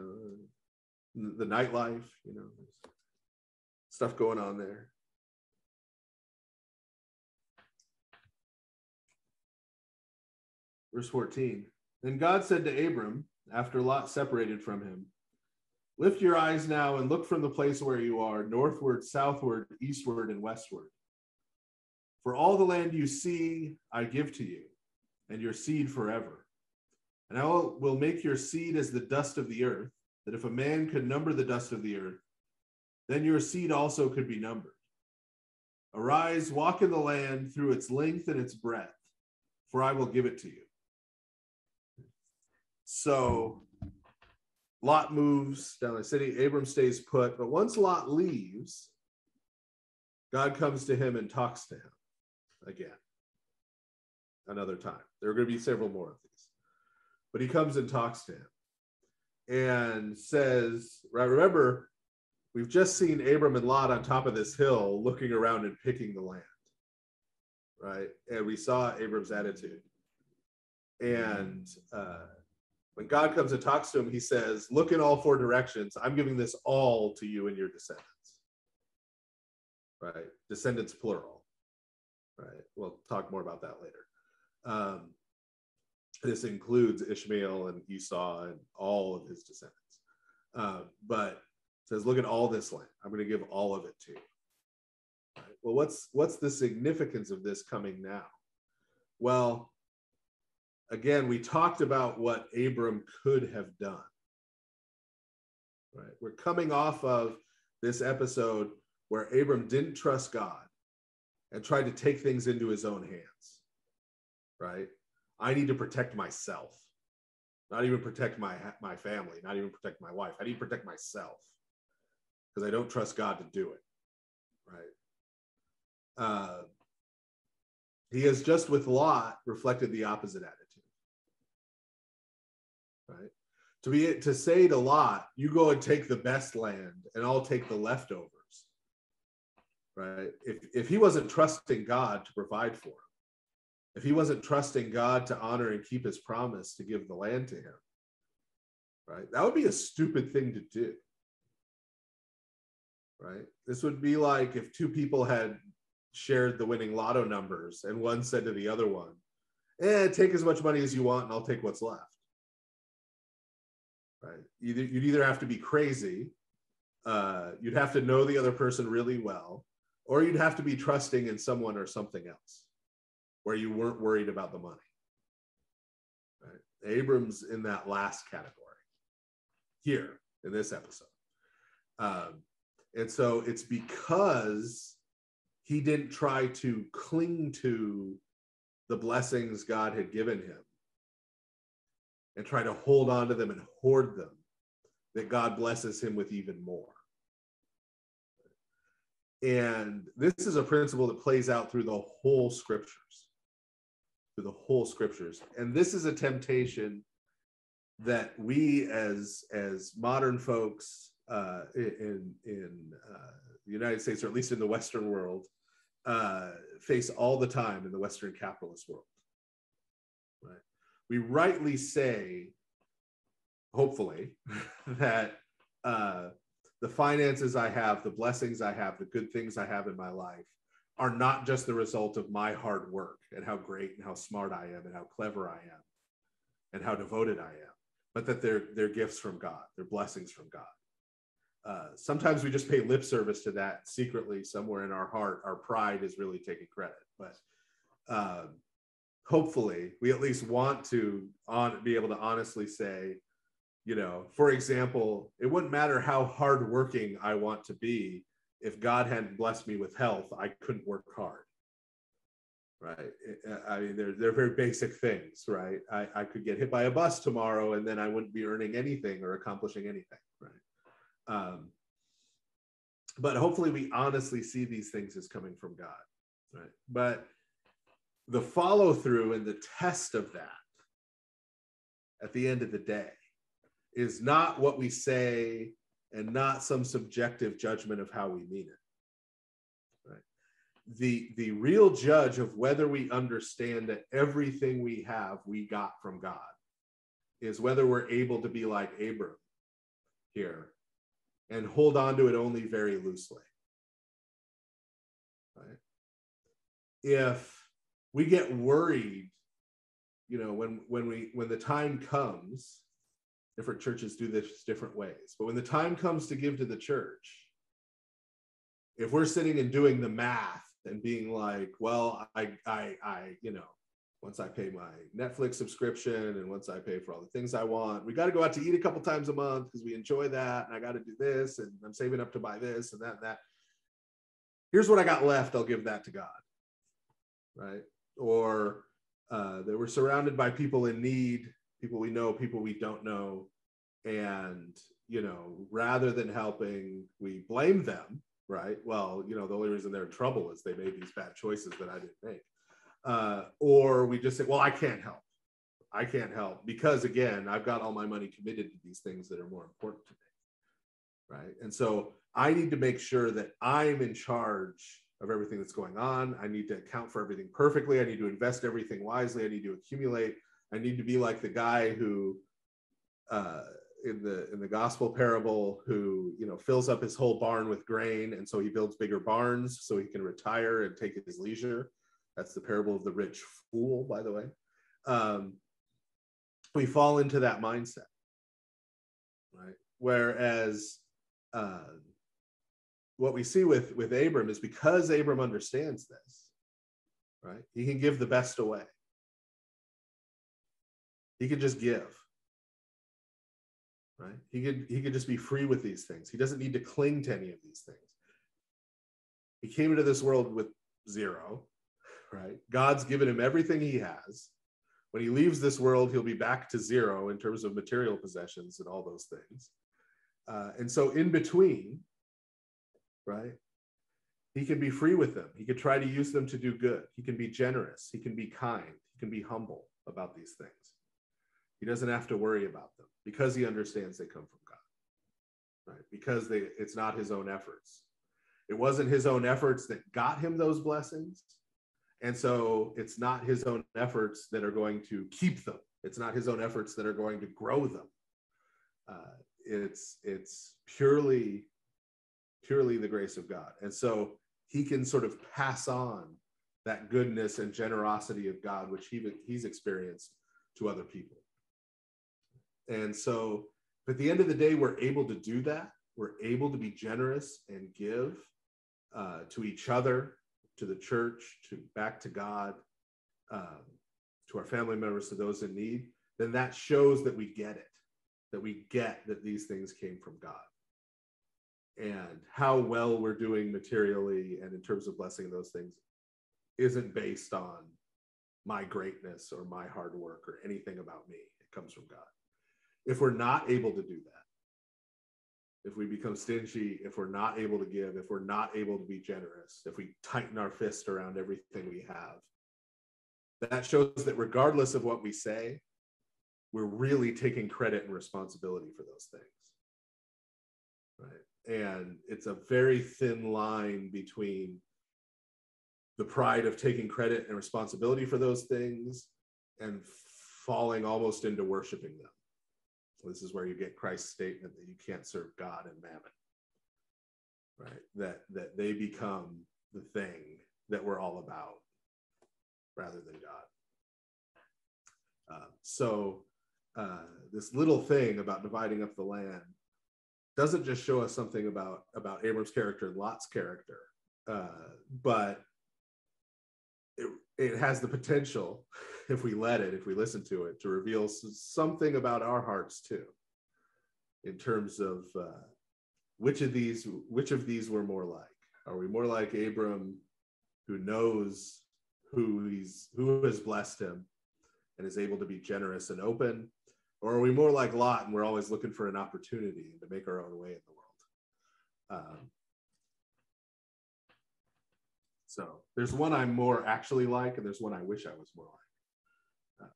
the nightlife, stuff going on there. Verse 14, then God said to Abram, after Lot separated from him, lift your eyes now and look from the place where you are, northward, southward, eastward, and westward. For all the land you see, I give to you, and your seed forever. And I will make your seed as the dust of the earth, that if a man could number the dust of the earth, then your seed also could be numbered. Arise, walk in the land through its length and its breadth, for I will give it to you. So Lot moves down the city, Abram stays put, but once Lot leaves, God comes to him and talks to him again, another time. There are going to be several more of these. But he comes and talks to him and says, right, remember, we've just seen Abram and Lot on top of this hill looking around and picking the land, right? And we saw Abram's attitude. And when God comes and talks to him, he says, look in all four directions. I'm giving this all to you and your descendants, right? Descendants plural, right? We'll talk more about that later. This includes Ishmael and Esau and all of his descendants. But says, look at all this land. I'm going to give all of it to you. Right? Well, what's the significance of this coming now? Well, again, we talked about what Abram could have done. Right? We're coming off of this episode where Abram didn't trust God and tried to take things into his own hands. Right? I need to protect myself, not even protect my family, not even protect my wife. I need to protect myself because I don't trust God to do it. right? He has just with Lot reflected the opposite attitude, right? To say to Lot, you go and take the best land and I'll take the leftovers, right? If he wasn't trusting God to provide for him, if he wasn't trusting God to honor and keep his promise to give the land to him, right? That would be a stupid thing to do, right? This would be like if two people had shared the winning lotto numbers and one said to the other one, take as much money as you want and I'll take what's left. Right? You'd either have to be crazy, you'd have to know the other person really well, or you'd have to be trusting in someone or something else where you weren't worried about the money. Right? Abram's in that last category here in this episode. And so it's because he didn't try to cling to the blessings God had given him and try to hold on to them and hoard them, that God blesses him with even more. And this is a principle that plays out through the whole scriptures, And this is a temptation that we as modern folks in the United States, or at least in the Western world, face all the time in the Western capitalist world. Right? We rightly say, hopefully, that the finances I have, the blessings I have, the good things I have in my life are not just the result of my hard work and how great and how smart I am and how clever I am and how devoted I am, but that they're gifts from God, they're blessings from God. Sometimes we just pay lip service to that secretly somewhere in our heart. Our pride is really taking credit, but hopefully we at least want to be able to honestly say, for example, it wouldn't matter how hardworking I want to be. If God hadn't blessed me with health, I couldn't work hard. Right? I mean, they're very basic things, right? I could get hit by a bus tomorrow and then I wouldn't be earning anything or accomplishing anything, right? But hopefully we honestly see these things as coming from God, right? But the follow through and the test of that at the end of the day is not what we say and not some subjective judgment of how we mean it, right? The real judge of whether we understand that everything we have we got from God is whether we're able to be like Abram here and hold on to it only very loosely, right? If we get worried, when the time comes, different churches do this different ways, but when the time comes to give to the church, if we're sitting and doing the math and being like, well, I once I pay my Netflix subscription and once I pay for all the things I want, we got to go out to eat a couple times a month because we enjoy that, and I got to do this, and I'm saving up to buy this and that and that. Here's what I got left. I'll give that to God, right? Or that we're surrounded by people in need, people we know, people we don't know, and rather than helping, we blame them, right? Well, the only reason they're in trouble is they made these bad choices that I didn't make. Or we just say, well, I can't help because, again, I've got all my money committed to these things that are more important to me, right? And so I need to make sure that I'm in charge of everything that's going on. I need to account for everything perfectly. I need to invest everything wisely. I need to accumulate. I need to be like the guy who, in the gospel parable, who fills up his whole barn with grain, and so he builds bigger barns so he can retire and take his leisure. That's the parable of the rich fool, by the way. We fall into that mindset, right? Whereas what we see with Abram is because Abram understands this, right? He can give the best away. He could just give, right? He could just be free with these things. He doesn't need to cling to any of these things. He came into this world with zero, right? God's given him everything he has. When he leaves this world, he'll be back to zero in terms of material possessions and all those things. And so in between, right, He can be free with them. He can try to use them to do good. He can be generous. He can be kind. He can be humble about these things. He doesn't have to worry about them because he understands they come from God, right? Because it's not his own efforts. It wasn't his own efforts that got him those blessings. And so it's not his own efforts that are going to keep them. It's not his own efforts that are going to grow them. It's purely the grace of God. And so he can sort of pass on that goodness and generosity of God, which he's experienced, to other people. And so at the end of the day, we're able to do that. We're able to be generous and give to each other, to the church, back to God, to our family members, to those in need. Then that shows that we get it, that we get that these things came from God. And how well we're doing materially and in terms of blessing those things isn't based on my greatness or my hard work or anything about me. It comes from God. If we're not able to do that, if we become stingy, if we're not able to give, if we're not able to be generous, if we tighten our fist around everything we have, that shows that regardless of what we say, we're really taking credit and responsibility for those things, right? And it's a very thin line between the pride of taking credit and responsibility for those things and falling almost into worshiping them. So this is where you get Christ's statement that you can't serve God and mammon, right? That they become the thing that we're all about rather than God. This little thing about dividing up the land doesn't just show us something about Abram's character and Lot's character, but it has the potential, if we let it, if we listen to it, to reveal something about our hearts too, in terms of which of these we're more like. Are we more like Abram, who knows who has blessed him and is able to be generous and open? Or are we more like Lot and we're always looking for an opportunity to make our own way in the world? So there's one I'm more actually like, and there's one I wish I was more like.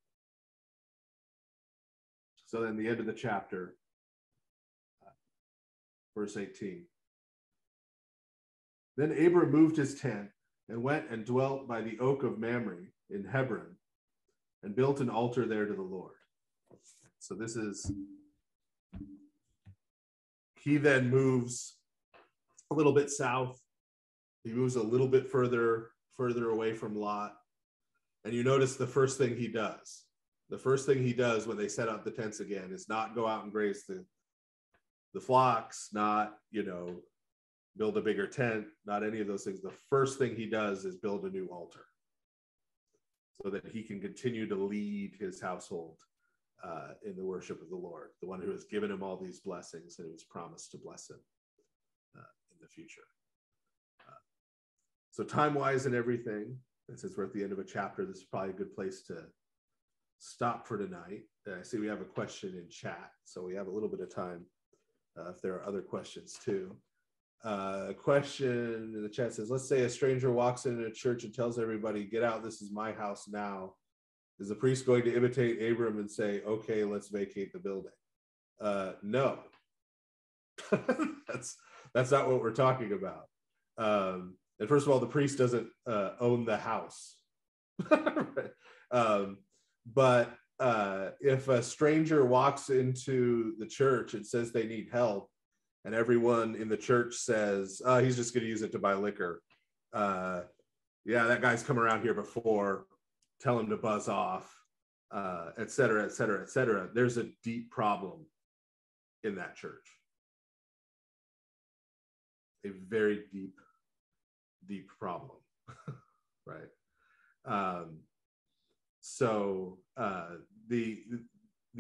So then the end of the chapter, verse 18. Then Abram moved his tent and went and dwelt by the oak of Mamrie in Hebron and built an altar there to the Lord. So this is, he then moves a little bit south. He moves a little bit further away from Lot. And you notice the first thing he does. The first thing he does when they set up the tents again is not go out and graze the flocks, not, build a bigger tent, not any of those things. The first thing he does is build a new altar so that he can continue to lead his household in the worship of the Lord, the one who has given him all these blessings and who's promised to bless him in the future. So time-wise and everything, and since we're at the end of a chapter, this is probably a good place to stop for tonight. I see we have a question in chat, so we have a little bit of time if there are other questions too. A question in the chat says, let's say a stranger walks into a church and tells everybody, get out, this is my house now. Is the priest going to imitate Abram and say, okay, let's vacate the building? No. That's not what we're talking about. And first of all, the priest doesn't own the house. But if a stranger walks into the church and says they need help, and everyone in the church says, he's just going to use it to buy liquor. Yeah, that guy's come around here before. Tell him to buzz off, et cetera, et cetera, et cetera. There's a deep problem in that church. A very deep problem, right? So the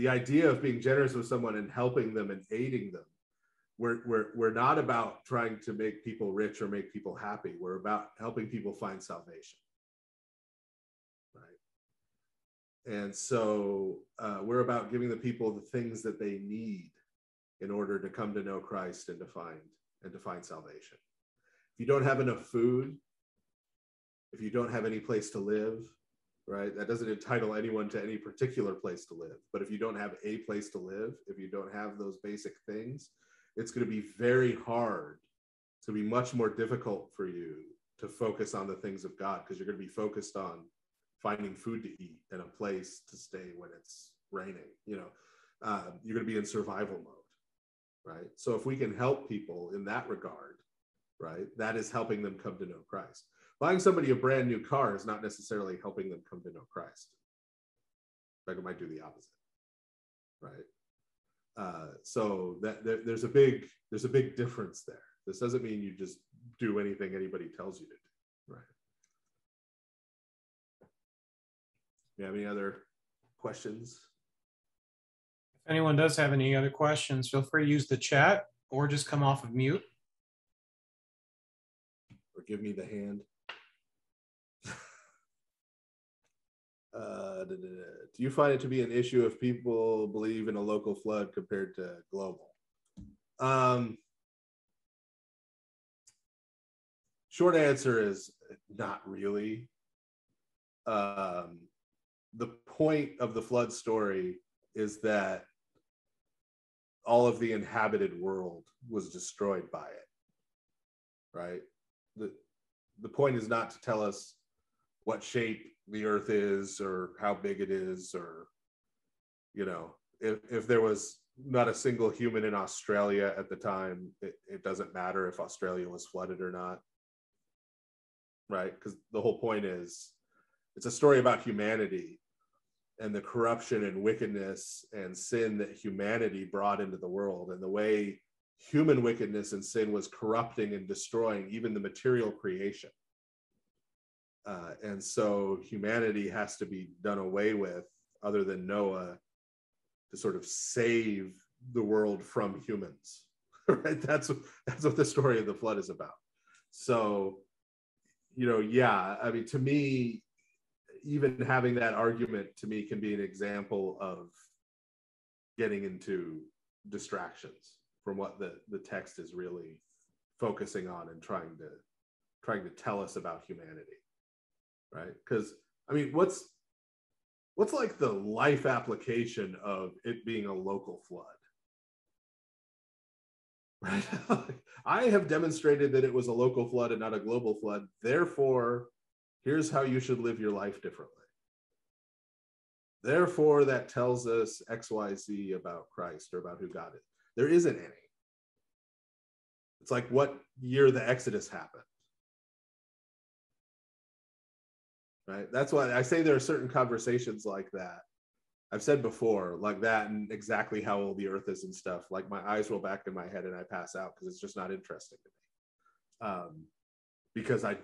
idea of being generous with someone and helping them and aiding them, we're not about trying to make people rich or make people happy. We're about helping people find salvation, right? And so we're about giving the people the things that they need in order to come to know Christ and to find salvation. If you don't have enough food, if you don't have any place to live, right? That doesn't entitle anyone to any particular place to live. But if you don't have a place to live, if you don't have those basic things, it's going to be very hard. It's going to be much more difficult for you to focus on the things of God, because you're going to be focused on finding food to eat and a place to stay when it's raining. You're going to be in survival mode, right? So if we can help people in that regard, right, that is helping them come to know Christ. Buying somebody a brand new car is not necessarily helping them come to know Christ. In fact, it might do the opposite, right? So that there's a big difference there. This doesn't mean you just do anything anybody tells you to do, right? You have any other questions? If anyone does have any other questions, feel free to use the chat or just come off of mute. Or give me the hand. Do you find it to be an issue if people believe in a local flood compared to global? Short answer is not really. The point of the flood story is that all of the inhabited world was destroyed by it, right? The point is not to tell us what shape the earth is or how big it is, or, if there was not a single human in Australia at the time, it doesn't matter if Australia was flooded or not, right? Because the whole point is, it's a story about humanity and the corruption and wickedness and sin that humanity brought into the world, and the way human wickedness and sin was corrupting and destroying even the material creation. And so humanity has to be done away with, other than Noah, to sort of save the world from humans, right? That's what the story of the flood is about. So, yeah, I mean, to me, even having that argument to me can be an example of getting into distractions from what the text is really focusing on and trying to tell us about humanity, right? Because I mean, what's like the life application of it being a local flood, right? I have demonstrated that it was a local flood and not a global flood. Therefore, here's how you should live your life differently. Therefore, that tells us X, Y, Z about Christ or about who God is. There isn't any. It's like what year the Exodus happened, right? That's why I say there are certain conversations like that. I've said before, like that, and exactly how old the earth is and stuff. Like my eyes roll back in my head and I pass out because it's just not interesting to me. Because I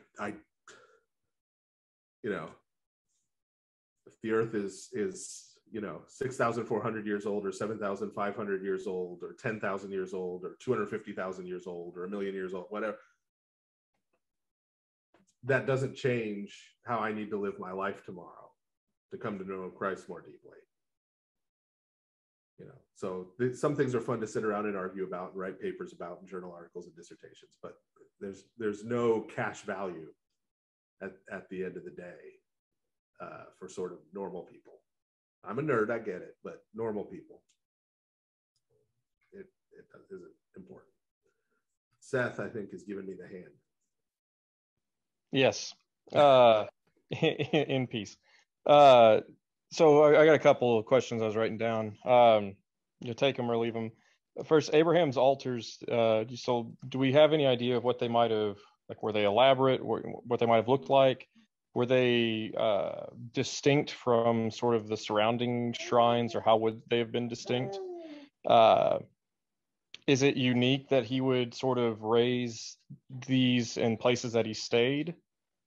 if the earth is 6,400 years old or 7,500 years old or 10,000 years old or 250,000 years old or a million years old, whatever, that doesn't change how I need to live my life tomorrow to come to know Christ more deeply. So some things are fun to sit around and argue about and write papers about and journal articles and dissertations, but there's no cash value at the end of the day for sort of normal people. I'm a nerd, I get it, but normal people, it isn't important. Seth, I think, has given me the hand. Yes, in peace. So I got a couple of questions I was writing down. You take them or leave them. First, Abraham's altars. So do we have any idea of what they might have, like, were they elaborate, what they might have looked like? Were they distinct from sort of the surrounding shrines, or how would they have been distinct? Is it unique that he would sort of raise these in places that he stayed?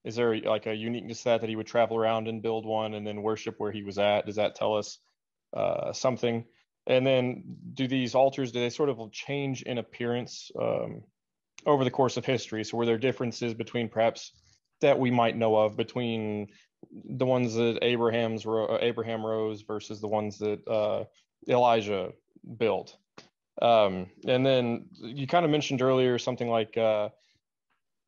Is there like a uniqueness that he would travel around and build one and then worship where he was at? Does that tell us something? And then do these altars, do they sort of change in appearance over the course of history? So were there differences between perhaps that we might know of between the ones that Abraham rose versus the ones that Elijah built? And then you kind of mentioned earlier something like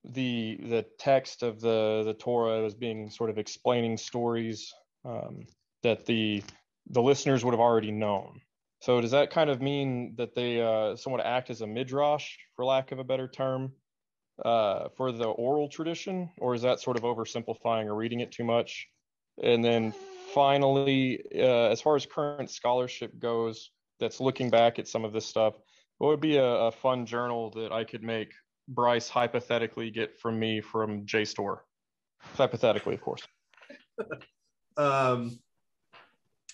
the text of the Torah as being sort of explaining stories that the listeners would have already known. So does that kind of mean that they somewhat act as a midrash, for lack of a better term, for the oral tradition, or is that sort of oversimplifying or reading it too much? And then finally, as far as current scholarship goes, that's looking back at some of this stuff, what would be a fun journal that I could make Bryce hypothetically get from me from JSTOR? Hypothetically, of course.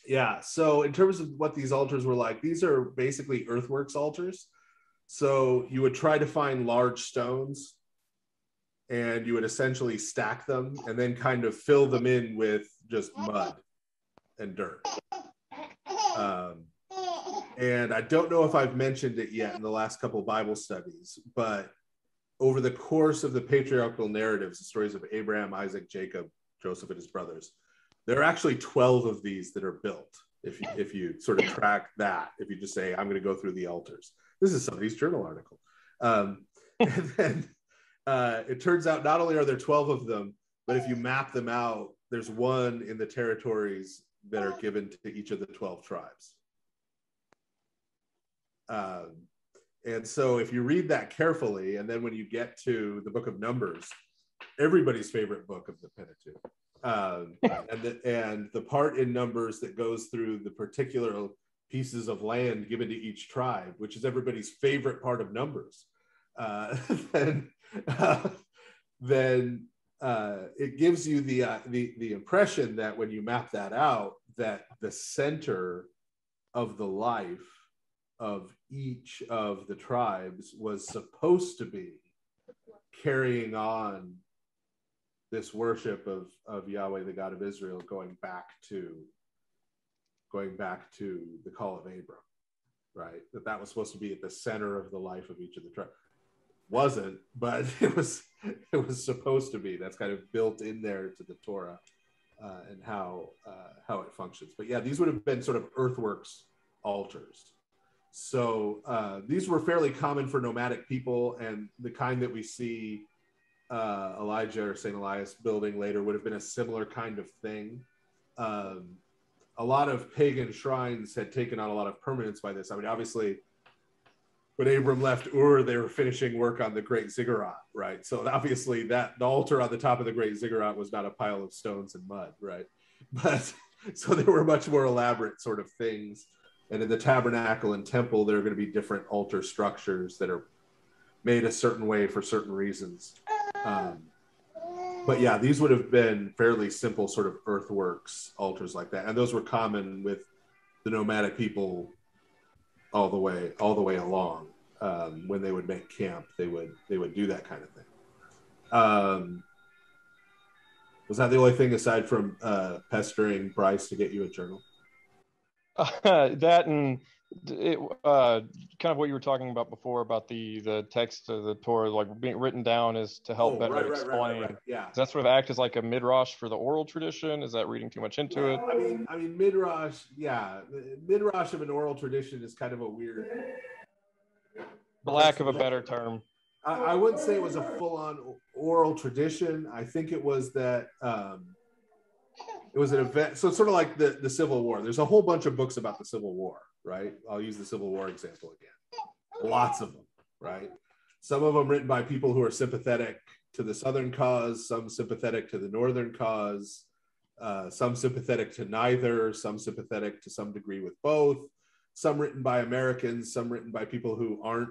Yeah, so in terms of what these altars were like, these are basically earthworks altars. So you would try to find large stones and you would essentially stack them and then kind of fill them in with just mud and dirt. And I don't know if I've mentioned it yet in the last couple of Bible studies, but over the course of the patriarchal narratives, the stories of Abraham, Isaac, Jacob, Joseph, and his brothers, there are actually 12 of these that are built. If you sort of track that, if you just say, I'm going to go through the altars. This is somebody's journal article. And then it turns out not only are there 12 of them, but if you map them out, there's one in the territories that are given to each of the 12 tribes. And so if you read that carefully, and then when you get to the book of Numbers, everybody's favorite book of the Pentateuch, and the part in Numbers that goes through the particular pieces of land given to each tribe, which is everybody's favorite part of Numbers, then it gives you the impression that when you map that out, that the center of the life of each of the tribes was supposed to be carrying on this worship of Yahweh, the God of Israel, going back to the call of Abram, right? That was supposed to be at the center of the life of each of the tribes. Wasn't, but it was supposed to be. That's kind of built in there to the Torah and how it functions. But yeah, these would have been sort of earthworks altars. So these were fairly common for nomadic people, and the kind that we see Elijah or St. Elias building later would have been a similar kind of thing. A lot of pagan shrines had taken on a lot of permanence by this. I mean, obviously, when Abram left Ur, they were finishing work on the Great Ziggurat, right? So obviously the altar on the top of the Great Ziggurat was not a pile of stones and mud, right? But so there were much more elaborate sort of things. And in the tabernacle and temple, there are going to be different altar structures that are made a certain way for certain reasons. But yeah, these would have been fairly simple sort of earthworks altars like that. And those were common with the nomadic people all the way along. When they would make camp, they would do that kind of thing. Was that the only thing aside from pestering Bryce to get you a journal? That and it, kind of what you were talking about before about the text of the Torah, like being written down is to help better explain. Right. Yeah. Does that sort of act as like a midrash for the oral tradition? Is that reading too much into it? I mean, midrash. Yeah, midrash of an oral tradition is kind of a weird. For lack of a better term. I wouldn't say it was a full-on oral tradition. I think it was that. It was an event, so it's sort of like the Civil War. There's a whole bunch of books about the Civil War, right? I'll use the Civil War example again. Lots of them, right? Some of them written by people who are sympathetic to the Southern cause, some sympathetic to the Northern cause, some sympathetic to neither, some sympathetic to some degree with both, some written by Americans, some written by people who aren't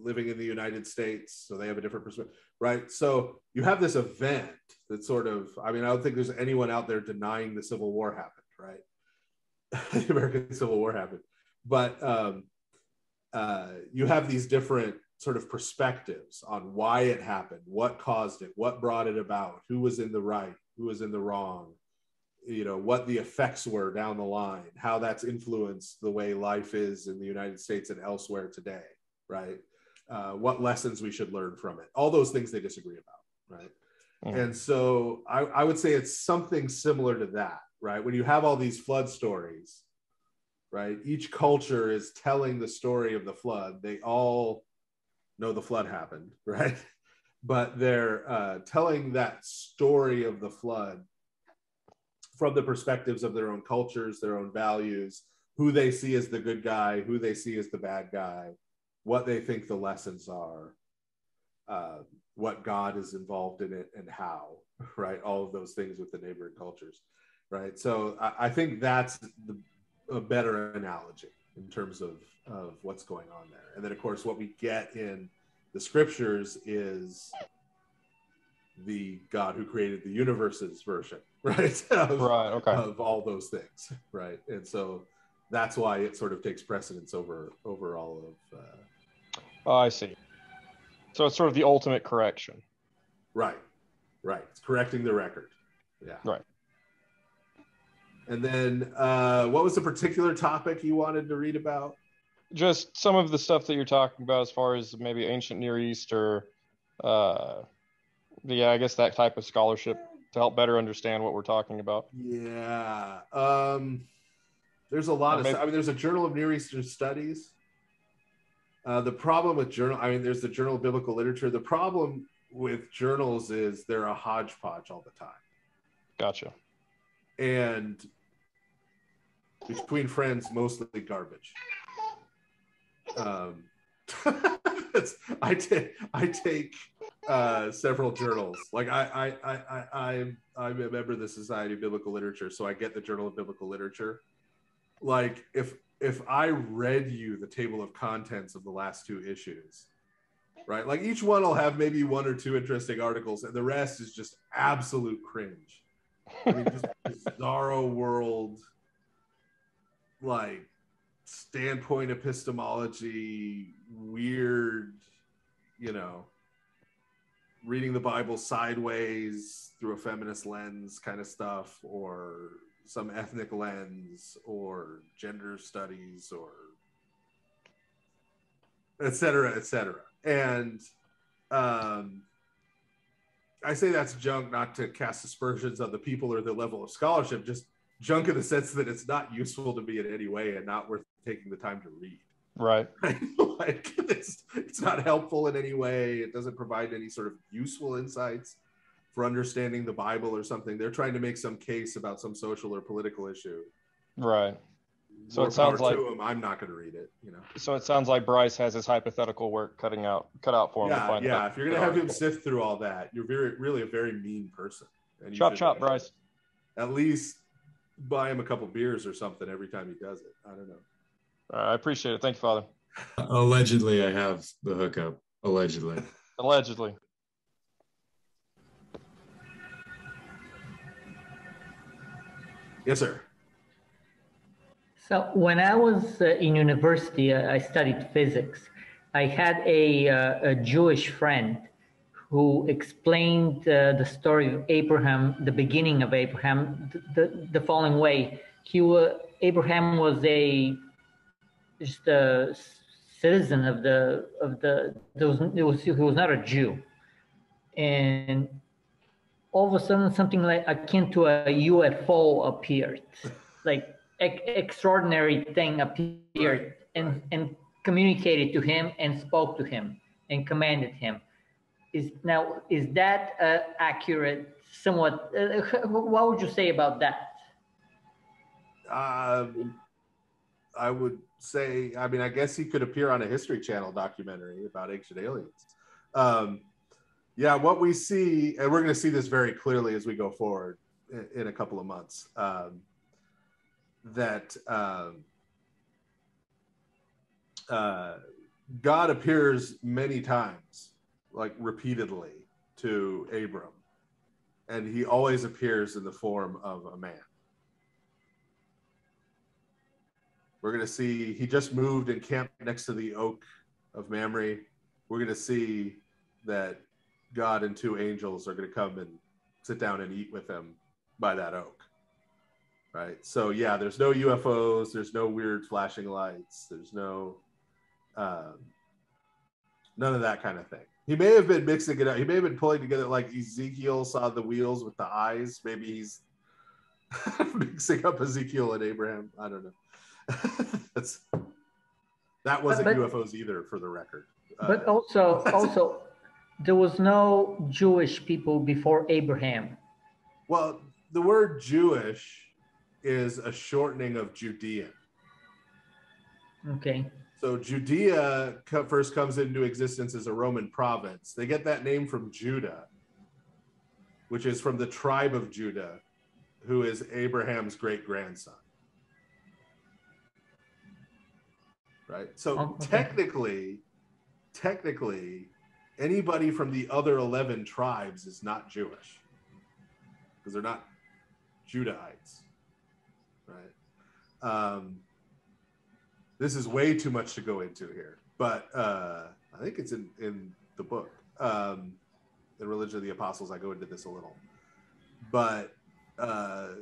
living in the United States, so they have a different perspective, right? So you have this event that sort of, I mean, I don't think there's anyone out there denying the Civil War happened, right? The American Civil War happened, but you have these different sort of perspectives on why it happened, what caused it, what brought it about, who was in the right, who was in the wrong, you know, what the effects were down the line, how that's influenced the way life is in the United States and elsewhere today, right? What lessons we should learn from it. All those things they disagree about, right? Mm. And so I would say it's something similar to that, right? When you have all these flood stories, right? Each culture is telling the story of the flood. They all know the flood happened, right? But they're telling that story of the flood from the perspectives of their own cultures, their own values, who they see as the good guy, who they see as the bad guy, what they think the lessons are, what God is involved in it and how, right? All of those things with the neighboring cultures, right? So I think that's a better analogy in terms of what's going on there. And then, of course, what we get in the scriptures is the God who created the universe's version, right? Of all those things, right? And so that's why it sort of takes precedence over all of. Oh, I see. So it's sort of the ultimate correction. Right. It's correcting the record. Yeah. Right. And then what was the particular topic you wanted to read about? Just some of the stuff that you're talking about as far as maybe ancient Near East or, yeah, I guess that type of scholarship to help better understand what we're talking about. Yeah. There's a lot of, I mean, there's a Journal of Near Eastern Studies. The problem with there's the Journal of Biblical Literature. The problem with journals is they're a hodgepodge all the time. Gotcha. And between friends, mostly garbage. I take several journals. Like I'm a member of the Society of Biblical Literature, so I get the Journal of Biblical Literature. Like if I read you the table of contents of the last 2 issues, right? Like each one will have maybe 1 or 2 interesting articles, and the rest is just absolute cringe. I mean, just bizarro world, like standpoint epistemology, weird, reading the Bible sideways through a feminist lens kind of stuff, or some ethnic lens, or gender studies, or et cetera, et cetera. And I say that's junk not to cast aspersions on the people or the level of scholarship, just junk in the sense that it's not useful to me in any way and not worth taking the time to read. Right. Like it's not helpful in any way. It doesn't provide any sort of useful insights for understanding the Bible or something. They're trying to make some case about some social or political issue. Right. So it sounds like I'm not going to read it, So it sounds like Bryce has his hypothetical work cut out for him. Yeah. If you're going to have him sift through all that, you're really a very mean person. And chop, Bryce. At least buy him a couple beers or something every time he does it. I don't know. I appreciate it. Thank you, Father. Allegedly, I have the hookup. Allegedly. Allegedly. Yes, sir. So when I was in university, I studied physics. I had a Jewish friend who explained the story of Abraham, the beginning of Abraham, the following way. Abraham was just a citizen he was not a Jew, and all of a sudden something like akin to a UFO appeared, like extraordinary thing appeared, and communicated to him and spoke to him and commanded him. Is that accurate? Somewhat. What would you say about that? I would say, I guess he could appear on a History Channel documentary about ancient aliens. Yeah, what we see, and we're going to see this very clearly as we go forward in a couple of months, that God appears many times, like repeatedly, to Abram, and he always appears in the form of a man. We're going to see he just moved and camped next to the oak of Mamrie. We're going to see that God and 2 angels are going to come and sit down and eat with him by that oak. Right. So yeah, there's no UFOs. There's no weird flashing lights. There's no none of that kind of thing. He may have been mixing it up. He may have been pulling together, like Ezekiel saw the wheels with the eyes. Maybe he's mixing up Ezekiel and Abraham. I don't know. That wasn't UFOs either, for the record. But also, there was no Jewish people before Abraham. Well, the word Jewish is a shortening of Judean. Okay. So Judea first comes into existence as a Roman province. They get that name from Judah, which is from the tribe of Judah, who is Abraham's great-grandson. Right? So technically, anybody from the other 11 tribes is not Jewish because they're not Judahites, right? This is way too much to go into here, but I think it's in the book, The Religion of the Apostles. I go into this a little, but a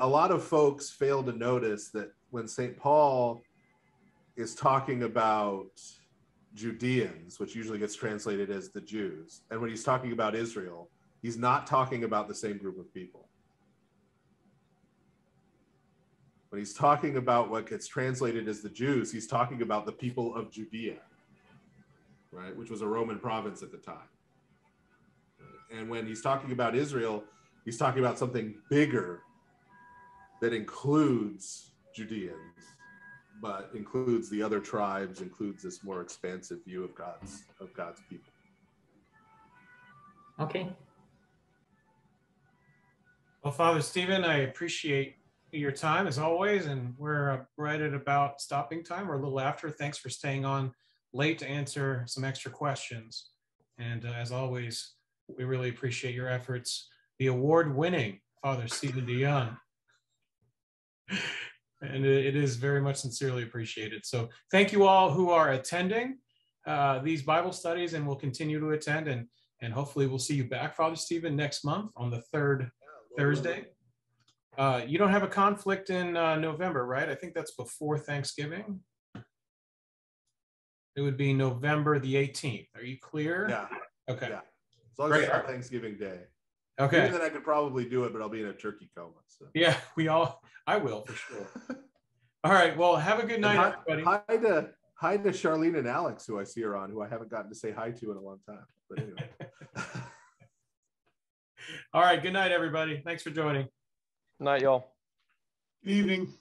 lot of folks fail to notice that when St. Paul is talking about Judeans, which usually gets translated as the Jews, and when he's talking about Israel, he's not talking about the same group of people. When he's talking about what gets translated as the Jews, he's talking about the people of Judea, right, which was a Roman province at the time. And when he's talking about Israel, he's talking about something bigger that includes Judeans, but includes the other tribes, includes this more expansive view of God's people. Okay. Well, Father Stephen, I appreciate your time as always, and we're right at about stopping time or a little after. Thanks for staying on late to answer some extra questions. And as always, we really appreciate your efforts. The award-winning Father Stephen DeYoung. And it is very much sincerely appreciated. So thank you all who are attending these Bible studies and will continue to attend. And hopefully we'll see you back, Father Stephen, next month on the third Thursday. You don't have a conflict in November, right? I think that's before Thanksgiving. It would be November the 18th. Are you clear? Yeah. Okay. Yeah. As long as it's on Thanksgiving Day. Okay. Even then I could probably do it, but I'll be in a turkey coma. So. Yeah, I will for sure. All right. Well, have a good night, everybody. Hi to Charlene and Alex, who I see are on, who I haven't gotten to say hi to in a long time. But anyway. All right. Good night, everybody. Thanks for joining. Night, y'all. Good evening.